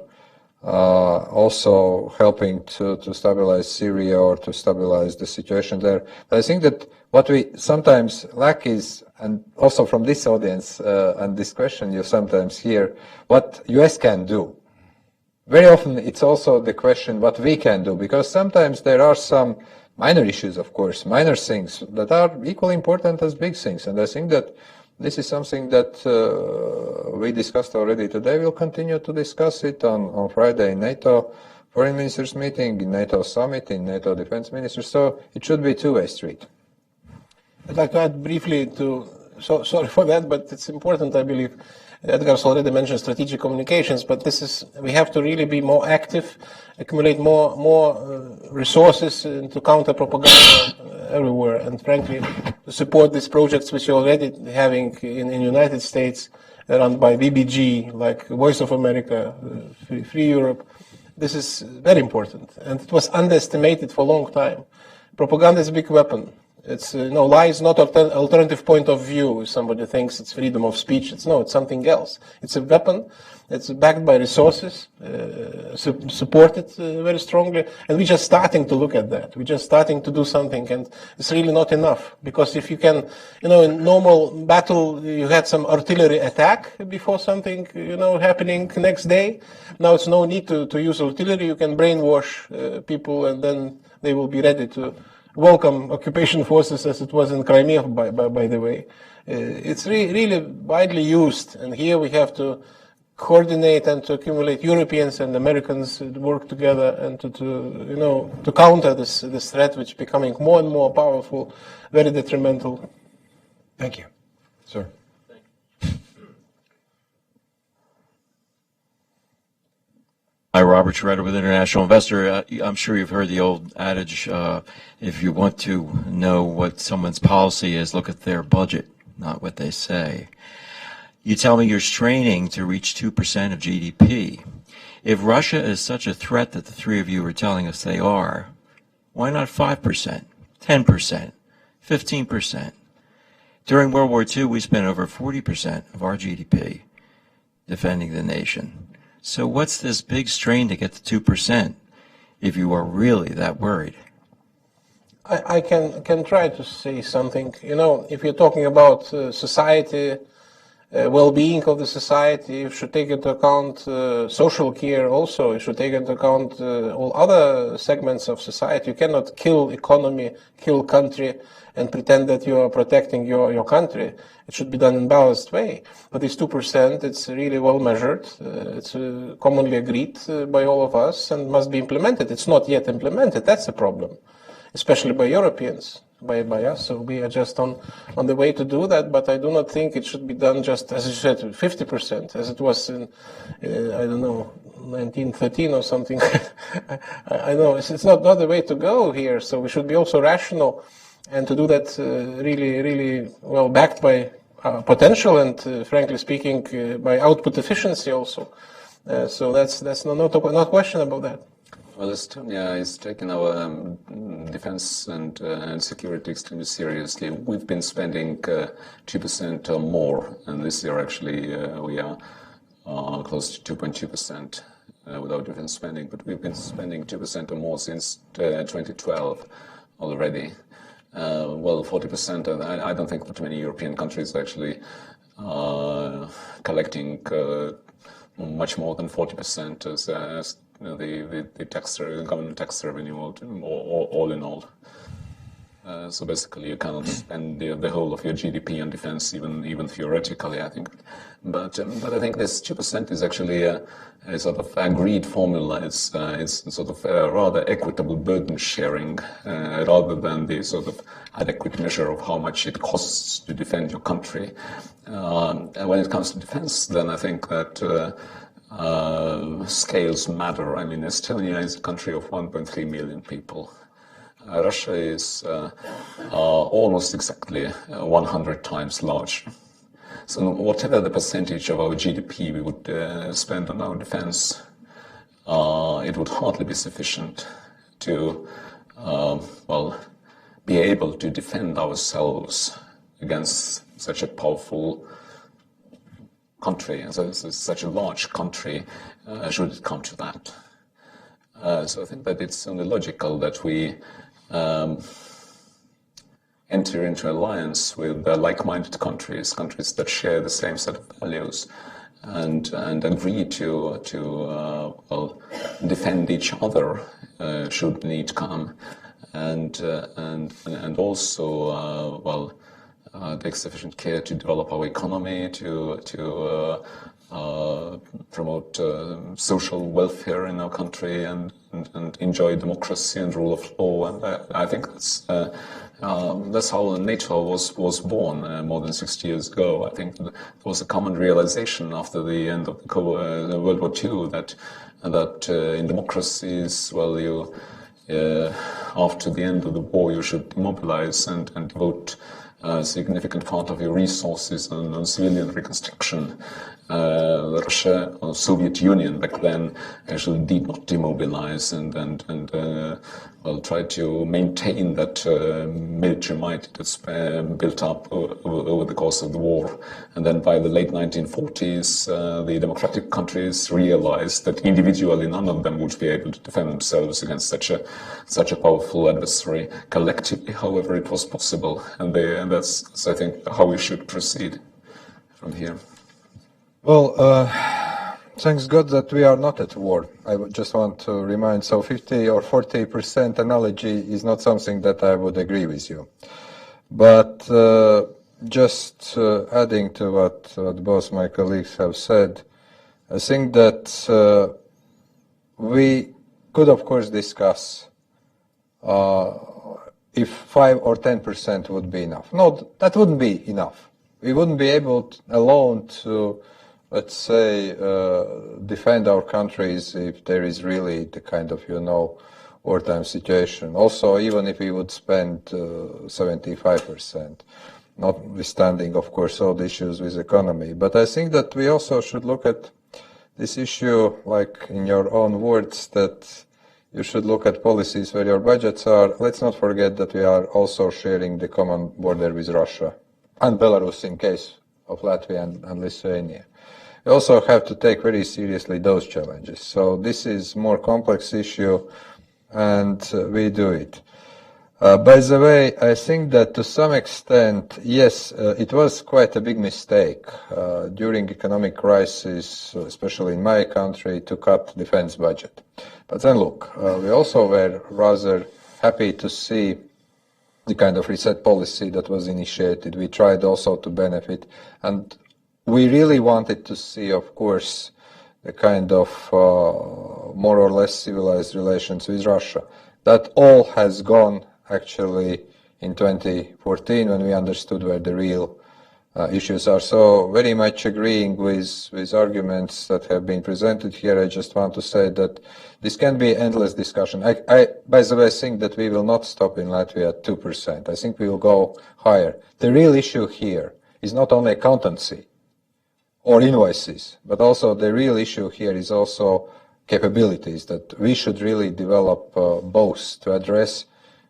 also helping to stabilize Syria or to stabilize the situation there. But I think that what we sometimes lack is, and also from this audience and this question you sometimes hear, what US can do. Very often it's also the question what we can do, because sometimes there are some minor issues, of course, minor things that are equally important as big things. And I think that this is something that we discussed already today. We'll continue to discuss it on Friday in NATO Foreign Ministers meeting, in NATO summit, in NATO Defense Ministers. So it should be a two-way street. I'd like to add briefly sorry for that, but it's important, I believe. Edgars already mentioned strategic communications, but we have to really be more active, accumulate more resources to counter propaganda everywhere, and frankly, to support these projects which you're already having in the United States, run by VBG, like Voice of America, Free Europe. This is very important, and it was underestimated for a long time. Propaganda is a big weapon. It's lie is not alternative point of view. If somebody thinks it's freedom of speech, it's something else. It's a weapon. It's backed by resources, supported very strongly, and we're just starting to look at that. We're just starting to do something, and it's really not enough, because if you can, in normal battle, you had some artillery attack before something, happening next day. Now it's no need to use artillery. You can brainwash people, and then they will be ready to welcome occupation forces, as it was in Crimea, by the way. It's really widely used, and here we have to coordinate and to accumulate Europeans and Americans to work together and to counter this threat, which is becoming more and more powerful, very detrimental. Thank you. Sir. Hi, Robert Schroeder with International Investor. I'm sure you've heard the old adage, if you want to know what someone's policy is, look at their budget, not what they say. You tell me you're straining to reach 2% of GDP. If Russia is such a threat that the three of you are telling us they are, why not 5%, 10%, 15%? During World War II, we spent over 40% of our GDP defending the nation. So what's this big strain to get to 2% if you are really that worried? I can try to say something. If you're talking about society, well-being of the society, you should take into account social care also. You should take into account all other segments of society. You cannot kill economy, kill country, and pretend that you are protecting your country. It should be done in a balanced way. But this 2%, it's really well measured. It's commonly agreed by all of us and must be implemented. It's not yet implemented. That's the problem, especially by Europeans, by us. So we are just on the way to do that. But I do not think it should be done just, as you said, 50%, as it was in, 1913 or something. I know it's not the way to go here. So we should be also rational, and to do that really well backed by potential and, frankly speaking, by output efficiency also. So that's not question about that. Well, Estonia is taking our defense and security extremely seriously. We've been spending 2% or more, and this year actually we are close to 2.2% without defense spending, but we've been spending 2% or more since 2012 already. 40%, I don't think that many European countries are actually collecting much more than 40% as the government tax revenue all in all. So basically, you cannot spend the whole of your GDP on defense, even theoretically, I think. But I think this 2% is actually a sort of agreed formula. It's sort of a rather equitable burden sharing rather than the sort of adequate measure of how much it costs to defend your country. And when it comes to defense, then I think that scales matter. I mean, Estonia is a country of 1.3 million people. Russia is almost exactly 100 times larger. So whatever the percentage of our GDP we would spend on our defense, it would hardly be sufficient to, be able to defend ourselves against such a powerful country, and such a large country, should it come to that. So I think that it's only logical that we enter into alliance with like-minded countries that share the same set of values, and agree to defend each other should need come, and also take sufficient care to develop our economy, to promote social welfare in our country, and enjoy democracy and rule of law. And I think that's how NATO was born more than 60 years ago. I think there was a common realization after the end of the World War II that in democracies, after the end of the war, you should mobilize and devote a significant part of your resources on civilian reconstruction. Russia, or Soviet Union back then, actually did not demobilize and tried to maintain that military might that's built up over the course of the war. And then by the late 1940s, the democratic countries realized that individually none of them would be able to defend themselves against such a powerful adversary. Collectively, however, it was possible, and that's I think how we should proceed from here. Well, thanks God that we are not at war. I just want to remind, so 50 or 40% analogy is not something that I would agree with you. But just adding to what both my colleagues have said, I think that we could, of course, discuss if 5 or 10% would be enough. No, that wouldn't be enough. We wouldn't be able alone to, let's say, defend our countries if there is really the kind of, wartime situation. Also, even if we would spend 75%, notwithstanding, of course, all the issues with economy. But I think that we also should look at this issue, like in your own words, that you should look at policies where your budgets are. Let's not forget that we are also sharing the common border with Russia and Belarus in case of Latvia and Lithuania. We also have to take very seriously those challenges. So this is more complex issue, and we do it. By the way, I think that to some extent, yes, it was quite a big mistake during economic crisis, especially in my country, to cut defense budget. But then look, we also were rather happy to see the kind of reset policy that was initiated. We tried also to benefit, and we really wanted to see, of course, the kind of more or less civilized relations with Russia. That all has gone actually in 2014 when we understood where the real issues are. So very much agreeing with arguments that have been presented here. I just want to say that this can be endless discussion. I by the way, think that we will not stop in Latvia at 2%. I think we will go higher. The real issue here is not only accountancy or invoices, but also the real issue here is also capabilities that we should really develop both to address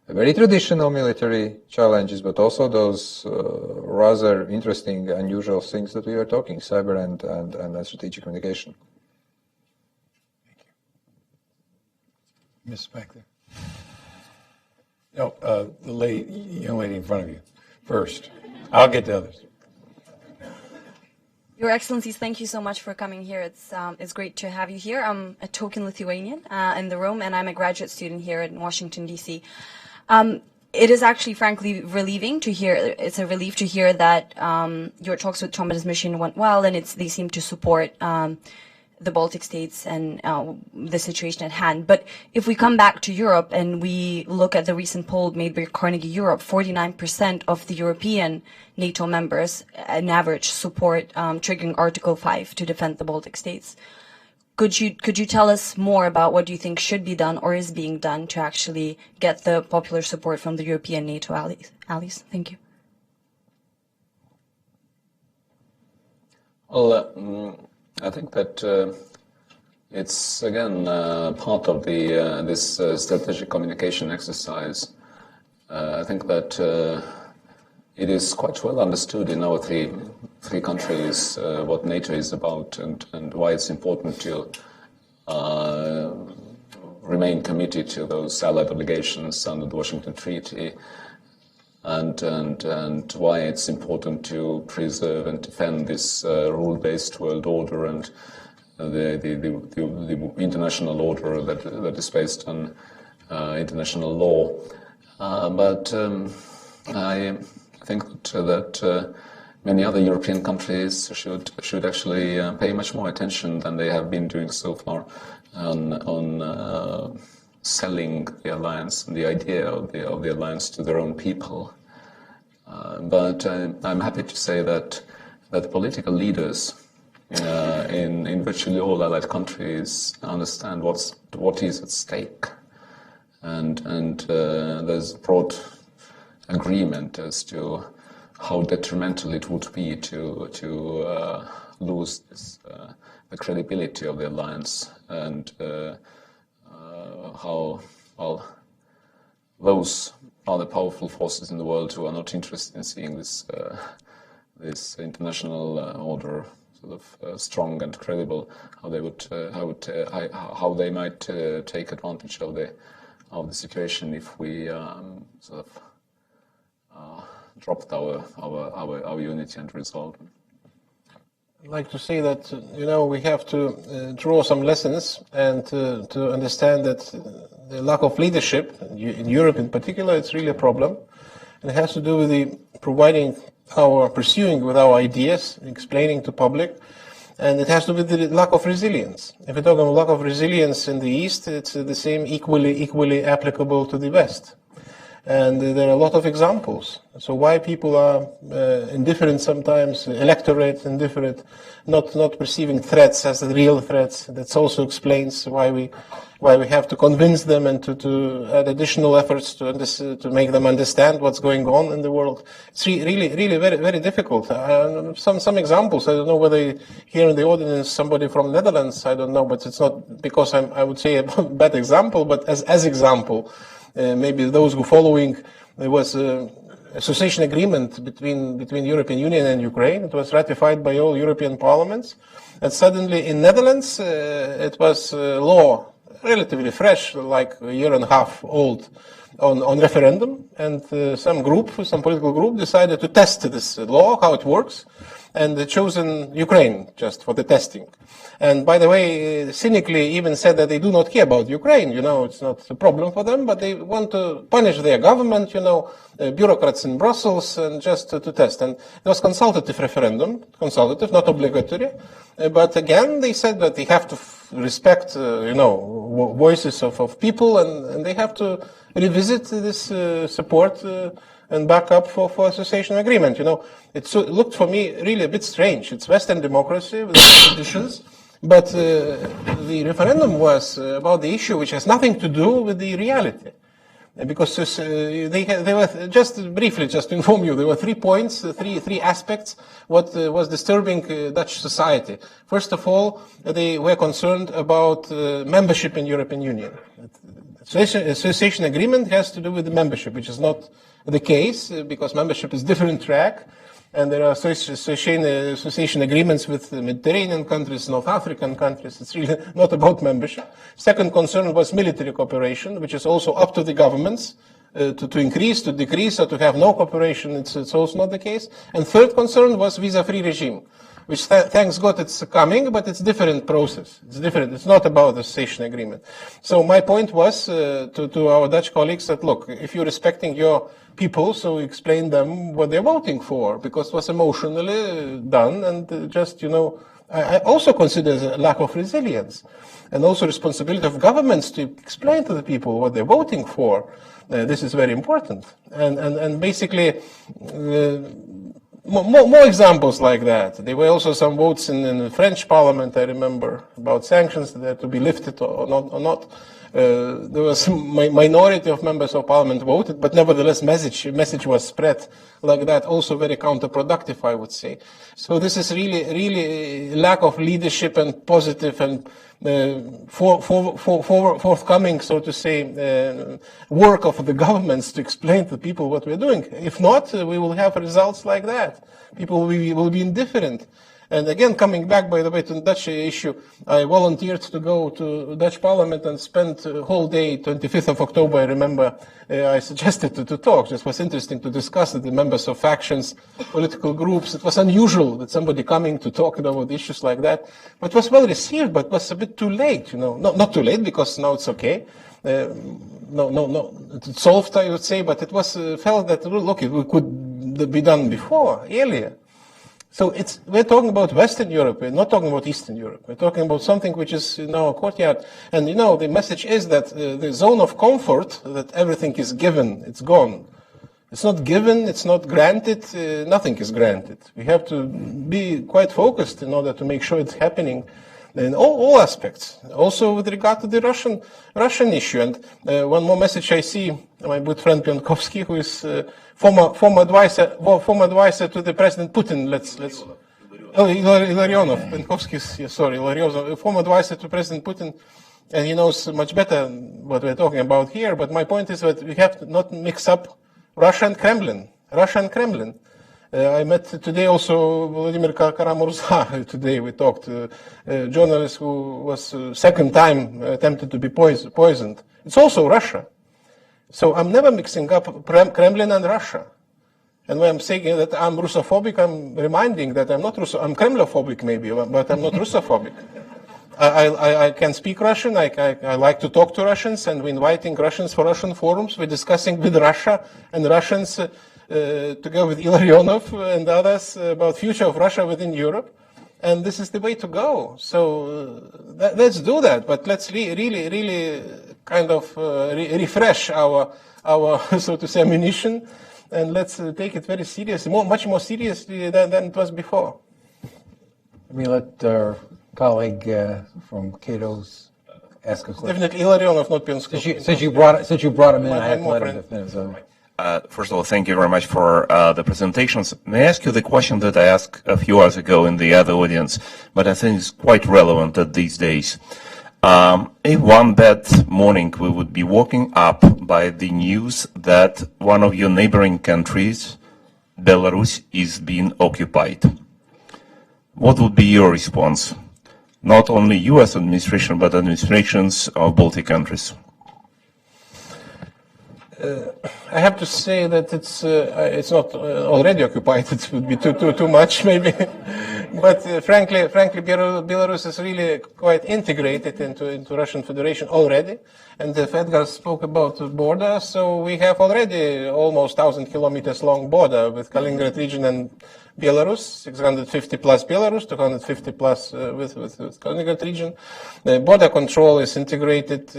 very traditional military challenges, but also those rather interesting, unusual things that we were talking, cyber and strategic communication. Thank you. Miss back there. No, the young lady in front of you first. I'll get to others. Your Excellencies, thank you so much for coming here. It's great to have you here. I'm a token Lithuanian in the room, and I'm a graduate student here in Washington, D.C. It is actually, frankly, relieving to hear. It's a relief to hear that your talks with Trump and his mission went well, and they seem to support the Baltic states and the situation at hand. But if we come back to Europe and we look at the recent poll made by Carnegie Europe, 49% of the European NATO members, on average, support triggering Article 5 to defend the Baltic states. Could you tell us more about what you think should be done or is being done to actually get the popular support from the European NATO allies? Thank you. Well, I think that it's again part of this strategic communication exercise. I think that it is quite well understood in our three countries what NATO is about and why it's important to remain committed to those allied obligations under the Washington Treaty, and why it's important to preserve and defend this rule-based world order and the international order that is based on international law. But I think that many other European countries should actually pay much more attention than they have been doing so far on selling the alliance and the idea of the alliance to their own people. But I'm happy to say that political leaders in virtually all allied countries understand what is at stake, and there's broad agreement as to how detrimental it would be to lose the credibility of the alliance, and how those are the powerful forces in the world who are not interested in seeing this international order sort of strong and credible. How they might take advantage of the situation if we sort of dropped our unity and resolve. I'd like to say that, we have to draw some lessons and to understand that the lack of leadership, in Europe in particular, it's really a problem. And it has to do with pursuing with our ideas, explaining to public, and it has to do with the lack of resilience. If we talk about lack of resilience in the East, it's the same equally applicable to the West. And there are a lot of examples. So why people are indifferent sometimes, electorate indifferent, not perceiving threats as the real threats. That also explains why we have to convince them and to add additional efforts to make them understand what's going on in the world. It's really very, very difficult. Some examples. I don't know whether here in the audience somebody from Netherlands. I don't know, but it's not because I would say a bad example, but as example. Maybe those who following, there was an association agreement between European Union and Ukraine. It was ratified by all European parliaments. And suddenly in Netherlands, it was law, relatively fresh, like a year and a half old, on referendum. And some political group decided to test this law, how it works. And they chosen Ukraine just for the testing. And by the way, cynically even said that they do not care about Ukraine, it's not a problem for them, but they want to punish their government, bureaucrats in Brussels, and just to test. And it was consultative referendum, not obligatory. But again, they said that they have to respect, voices of people, and they have to revisit this support and back up for association agreement. It looked for me really a bit strange. It's Western democracy with traditions, but the referendum was about the issue which has nothing to do with the reality. Because they were, just briefly, just to inform you, there were 3 points, three aspects, what was disturbing Dutch society. First of all, they were concerned about membership in European Union. Association agreement has to do with the membership, which is not the case, because membership is different track, and there are association agreements with the Mediterranean countries, North African countries. It's really not about membership. Second concern was military cooperation, which is also up to the governments to increase, to decrease, or to have no cooperation. It's also not the case. And third concern was visa-free regime, which thanks God it's coming, but it's different process. It's different. It's not about the association agreement. So my point was to our Dutch colleagues that, look, if you're respecting your people, so explain them what they're voting for, because it was emotionally done, and just, you know, I also consider it a lack of resilience, and also responsibility of governments to explain to the people what they're voting for. This is very important. And basically, more examples like that. There were also some votes in the French parliament, I remember, about sanctions that had to be lifted or not. There was some minority of members of parliament voted, but nevertheless message was spread like that, also very counterproductive, I would say. So this is really lack of leadership and positive and forthcoming, so to say, work of the governments to explain to people what we're doing. If not, we will have results like that. People will be indifferent. And again, coming back, by the way, to the Dutch issue, I volunteered to go to Dutch Parliament and spent a whole day, 25th of October, I remember, I suggested to talk. It was interesting to discuss with the members of factions, political groups. It was unusual that somebody coming to talk about issues like that. But it was well received, but it was a bit too late, you know. Not too late, because now it's okay. It's solved, I would say, but it was felt that, look, it could be done before, earlier. So we're talking about Western Europe, we're not talking about Eastern Europe. We're talking about something which is in our courtyard. And, you know, the message is that the zone of comfort, that everything is given, it's gone. It's not given, it's not granted, nothing is granted. We have to be quite focused in order to make sure it's happening in all aspects, also with regard to the Russian issue. And one more message I see, my good friend Piankovsky, who is former advisor to the President Putin. Ilarionov. Piankovsky is, sorry, Ilarionov, former advisor to President Putin, and he knows much better what we're talking about here. But my point is that we have to not mix up Russia and Kremlin. I met today also Vladimir Kara-Murza. Today we talked to a journalist who was second time attempted to be poisoned. It's also Russia. So I'm never mixing up Kremlin and Russia. And when I'm saying that I'm Russophobic, I'm reminding that I'm not I'm Kremlophobic maybe, but I'm not Russophobic. I can speak Russian, I like to talk to Russians, and we're inviting Russians for Russian forums. We're discussing with Russia and Russians together with Ilarionov and others about future of Russia within Europe. And this is the way to go. So let's do that, but let's really kind of refresh our so to say ammunition, and let's take it very seriously, much more seriously than it was before. Let me let our colleague from Cato's ask a question. Definitely Ilarionov, not Piankovsky. Since you brought him in, I have to let him finish. First of all, thank you very much for the presentations. May I ask you the question that I asked a few hours ago in the other audience, but I think it's quite relevant at these days. If one bad morning we would be woken up by the news that one of your neighboring countries, Belarus, is being occupied, what would be your response? Not only U.S. administration, but administrations of Baltic countries. I have to say that it's not already occupied. It would be too much, maybe. But frankly, Belarus is really quite integrated into Russian Federation already. And if Edgars spoke about the border, so we have already almost 1,000 kilometers long border with Kaliningrad region and Belarus, 650 plus Belarus, 250 plus with Kaliningrad region. The border control is integrated,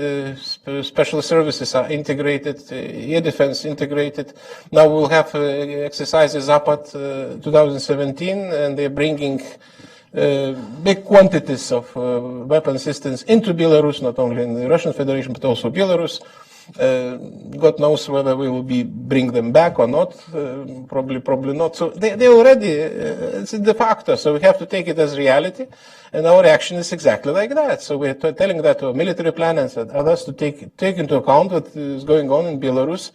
special services are integrated, air defense integrated. Now we'll have exercises up at 2017, and they're bringing big quantities of weapon systems into Belarus, not only in the Russian Federation, but also Belarus. God knows whether we will bring them back or not. Probably not. So they already, it's de facto. So we have to take it as reality, and our reaction is exactly like that. So we're telling that to our military planners and others to take into account what is going on in Belarus.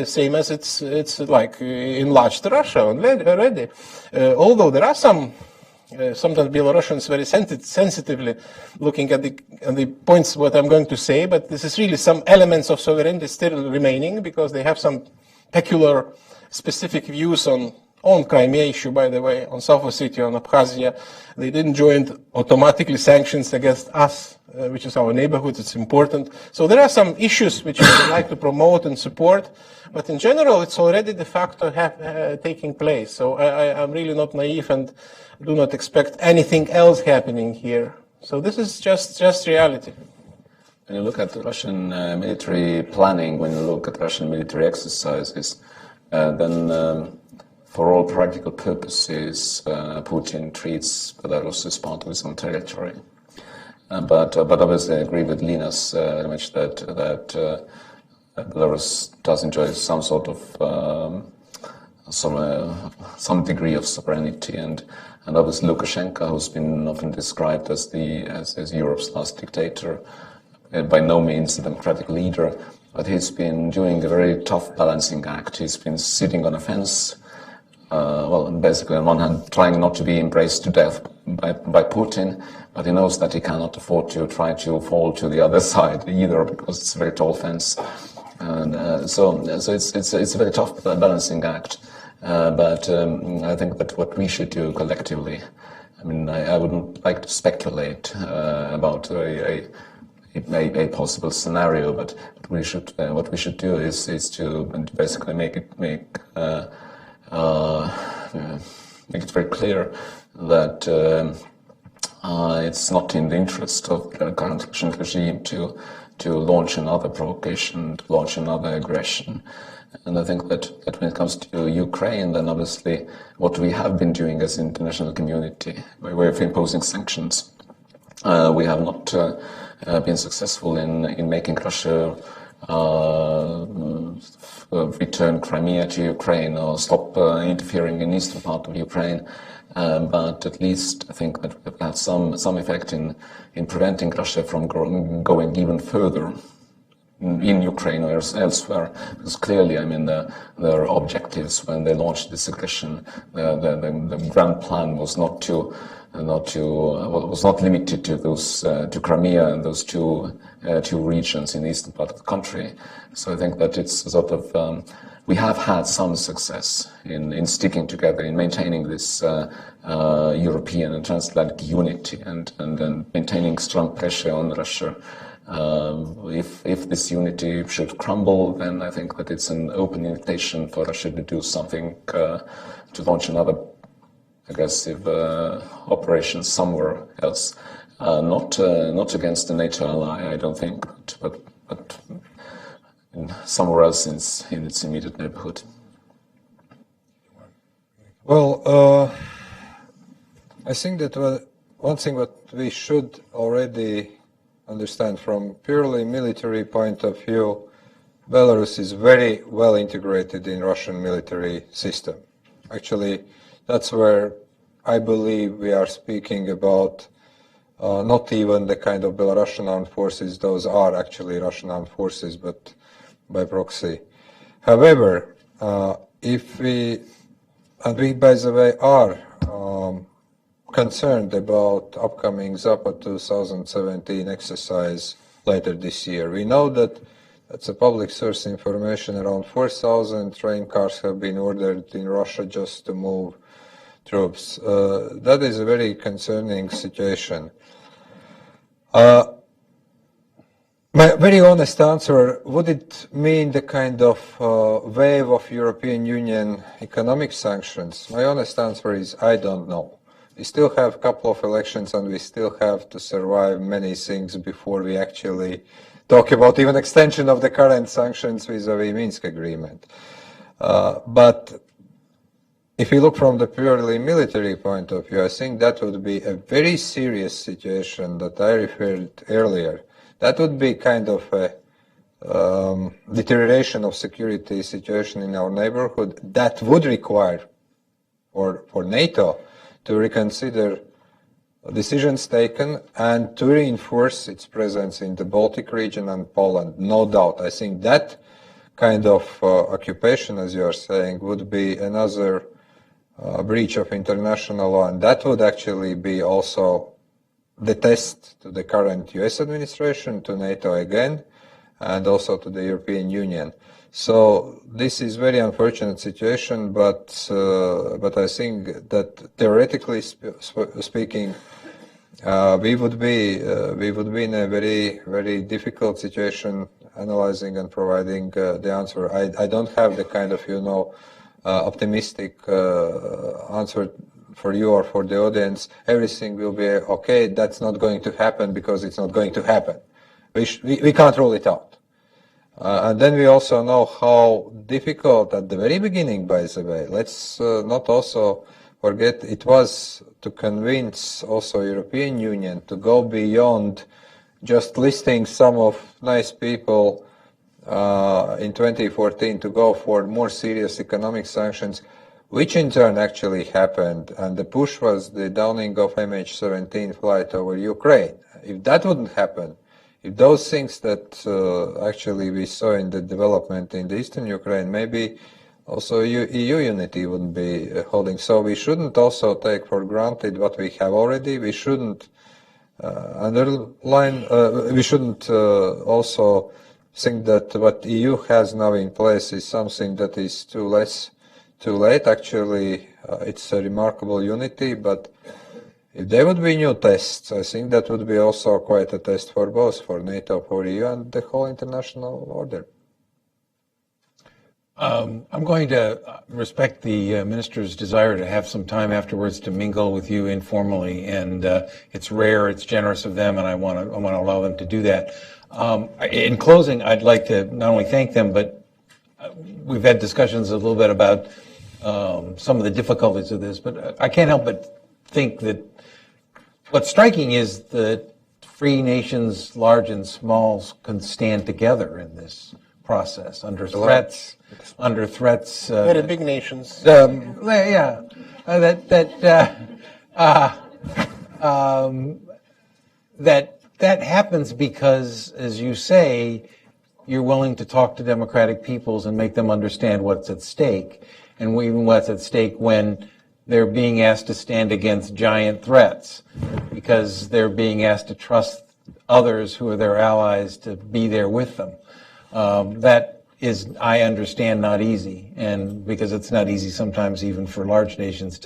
Same as it's like enlarged Russia already. Although there are sometimes Belarusians very sensitively looking at the points what I'm going to say, but this is really some elements of sovereignty still remaining, because they have some peculiar specific views on on Crimea issue, by the way, on South Ossetia, on Abkhazia. They didn't join automatically sanctions against us, which is our neighborhood. It's important. So there are some issues which we would like to promote and support, but in general, it's already de facto taking place. So I'm really not naive and do not expect anything else happening here. So this is just reality. When you look at the Russian military planning, when you look at Russian military exercises, then for all practical purposes, Putin treats Belarus as part of his own territory. But obviously I agree with Linas very much that Belarus does enjoy some sort of some degree of sovereignty, and obviously Lukashenko, who's been often described as Europe's last dictator, by no means a democratic leader, but he's been doing a very tough balancing act. He's been sitting on a fence, basically on one hand trying not to be embraced to death by Putin, but he knows that he cannot afford to try to fall to the other side either, because it's a very tall fence. And so it's a very tough balancing act. But I think that what we should do collectively, I mean, I wouldn't like to speculate about a possible scenario, but what we should do is to basically make it very clear that it's not in the interest of the current Russian regime to launch another provocation, to launch another aggression. And I think that when it comes to Ukraine, then obviously what we have been doing as an international community, by way of imposing sanctions, we have not been successful in making Russia return Crimea to Ukraine or stop interfering in the eastern part of Ukraine. But at least I think that we've had some effect in preventing Russia from going even further in Ukraine or elsewhere, because clearly, I mean, their objectives when they launched this aggression, the grand plan was not limited to those to Crimea and those two regions in the eastern part of the country. So I think that it's sort of we have had some success in sticking together, in maintaining this European and transatlantic unity, and maintaining strong pressure on Russia. If this unity should crumble, then I think that it's an open invitation for Russia to do something, to launch another aggressive operation somewhere else, not against the NATO ally, I don't think, but somewhere else in its immediate neighborhood. Well, I think that one thing that we should already understand from purely military point of view, Belarus is very well integrated in Russian military system. Actually, that's where I believe we are speaking about not even the kind of Belarusian armed forces, those are actually Russian armed forces, but by proxy. However, if we, and we by the way are concerned about upcoming Zapad 2017 exercise later this year. We know that that's a public source information. Around 4,000 train cars have been ordered in Russia just to move troops. That is a very concerning situation. My very honest answer, would it mean the kind of wave of European Union economic sanctions? My honest answer is I don't know. We still have a couple of elections and we still have to survive many things before we actually talk about even extension of the current sanctions vis-a-vis Minsk agreement. But if you look from the purely military point of view, I think that would be a very serious situation that I referred earlier. That would be kind of a deterioration of security situation in our neighborhood that would require for NATO to reconsider decisions taken and to reinforce its presence in the Baltic region and Poland, no doubt. I think that kind of occupation, as you are saying, would be another breach of international law, and that would actually be also the test to the current US administration, to NATO again, and also to the European Union. So this is very unfortunate situation, but I think that theoretically speaking, we would be in a very difficult situation, analyzing and providing the answer. I don't have the kind of optimistic answer for you or for the audience. Everything will be okay. That's not going to happen because it's not going to happen. We can't rule it out. And then we also know how difficult at the very beginning, by the way. Let's not also forget it was to convince also European Union to go beyond just listing some of nice people in 2014 to go for more serious economic sanctions, which in turn actually happened. And the push was the downing of MH17 flight over Ukraine. If that wouldn't happen, if those things that actually we saw in the development in the eastern Ukraine, maybe also EU unity wouldn't be holding. So we shouldn't also take for granted what we have already. We shouldn't underline, we shouldn't also think that what EU has now in place is something that is too late. Actually, it's a remarkable unity, but if there would be new tests, I think that would be also quite a test for both, for NATO, for EU, and the whole international order. I'm going to respect the minister's desire to have some time afterwards to mingle with you informally, and it's rare, it's generous of them, and I want to allow them to do that. In closing, I'd like to not only thank them, but we've had discussions a little bit about some of the difficulties of this, but I can't help but think that what's striking is that free nations, large and small, can stand together in this process under threats. Very big nations. Yeah, that happens because, as you say, you're willing to talk to democratic peoples and make them understand what's at stake, and even what's at stake when they're being asked to stand against giant threats, because they're being asked to trust others who are their allies to be there with them. That is, I understand, not easy, and because it's not easy sometimes even for large nations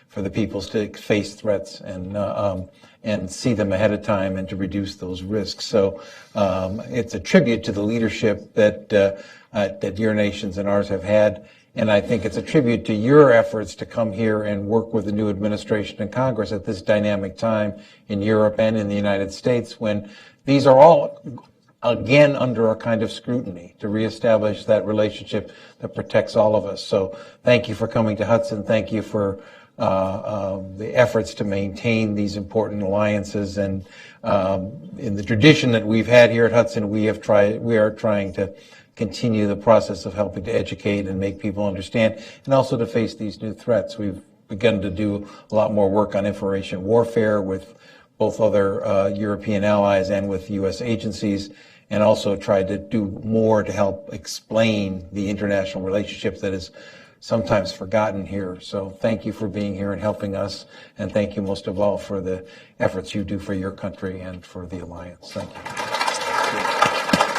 for the peoples to face threats and see them ahead of time and to reduce those risks. So it's a tribute to the leadership that your nations and ours have had. And I think it's a tribute to your efforts to come here and work with the new administration and Congress at this dynamic time in Europe and in the United States, when these are all, again, under a kind of scrutiny to reestablish that relationship that protects all of us. So thank you for coming to Hudson. Thank you for the efforts to maintain these important alliances. And in the tradition that we've had here at Hudson, we are trying to continue the process of helping to educate and make people understand, and also to face these new threats. We've begun to do a lot more work on information warfare with both other European allies and with U.S. agencies, and also tried to do more to help explain the international relationship that is sometimes forgotten here. So thank you for being here and helping us, and thank you most of all for the efforts you do for your country and for the alliance. Thank you.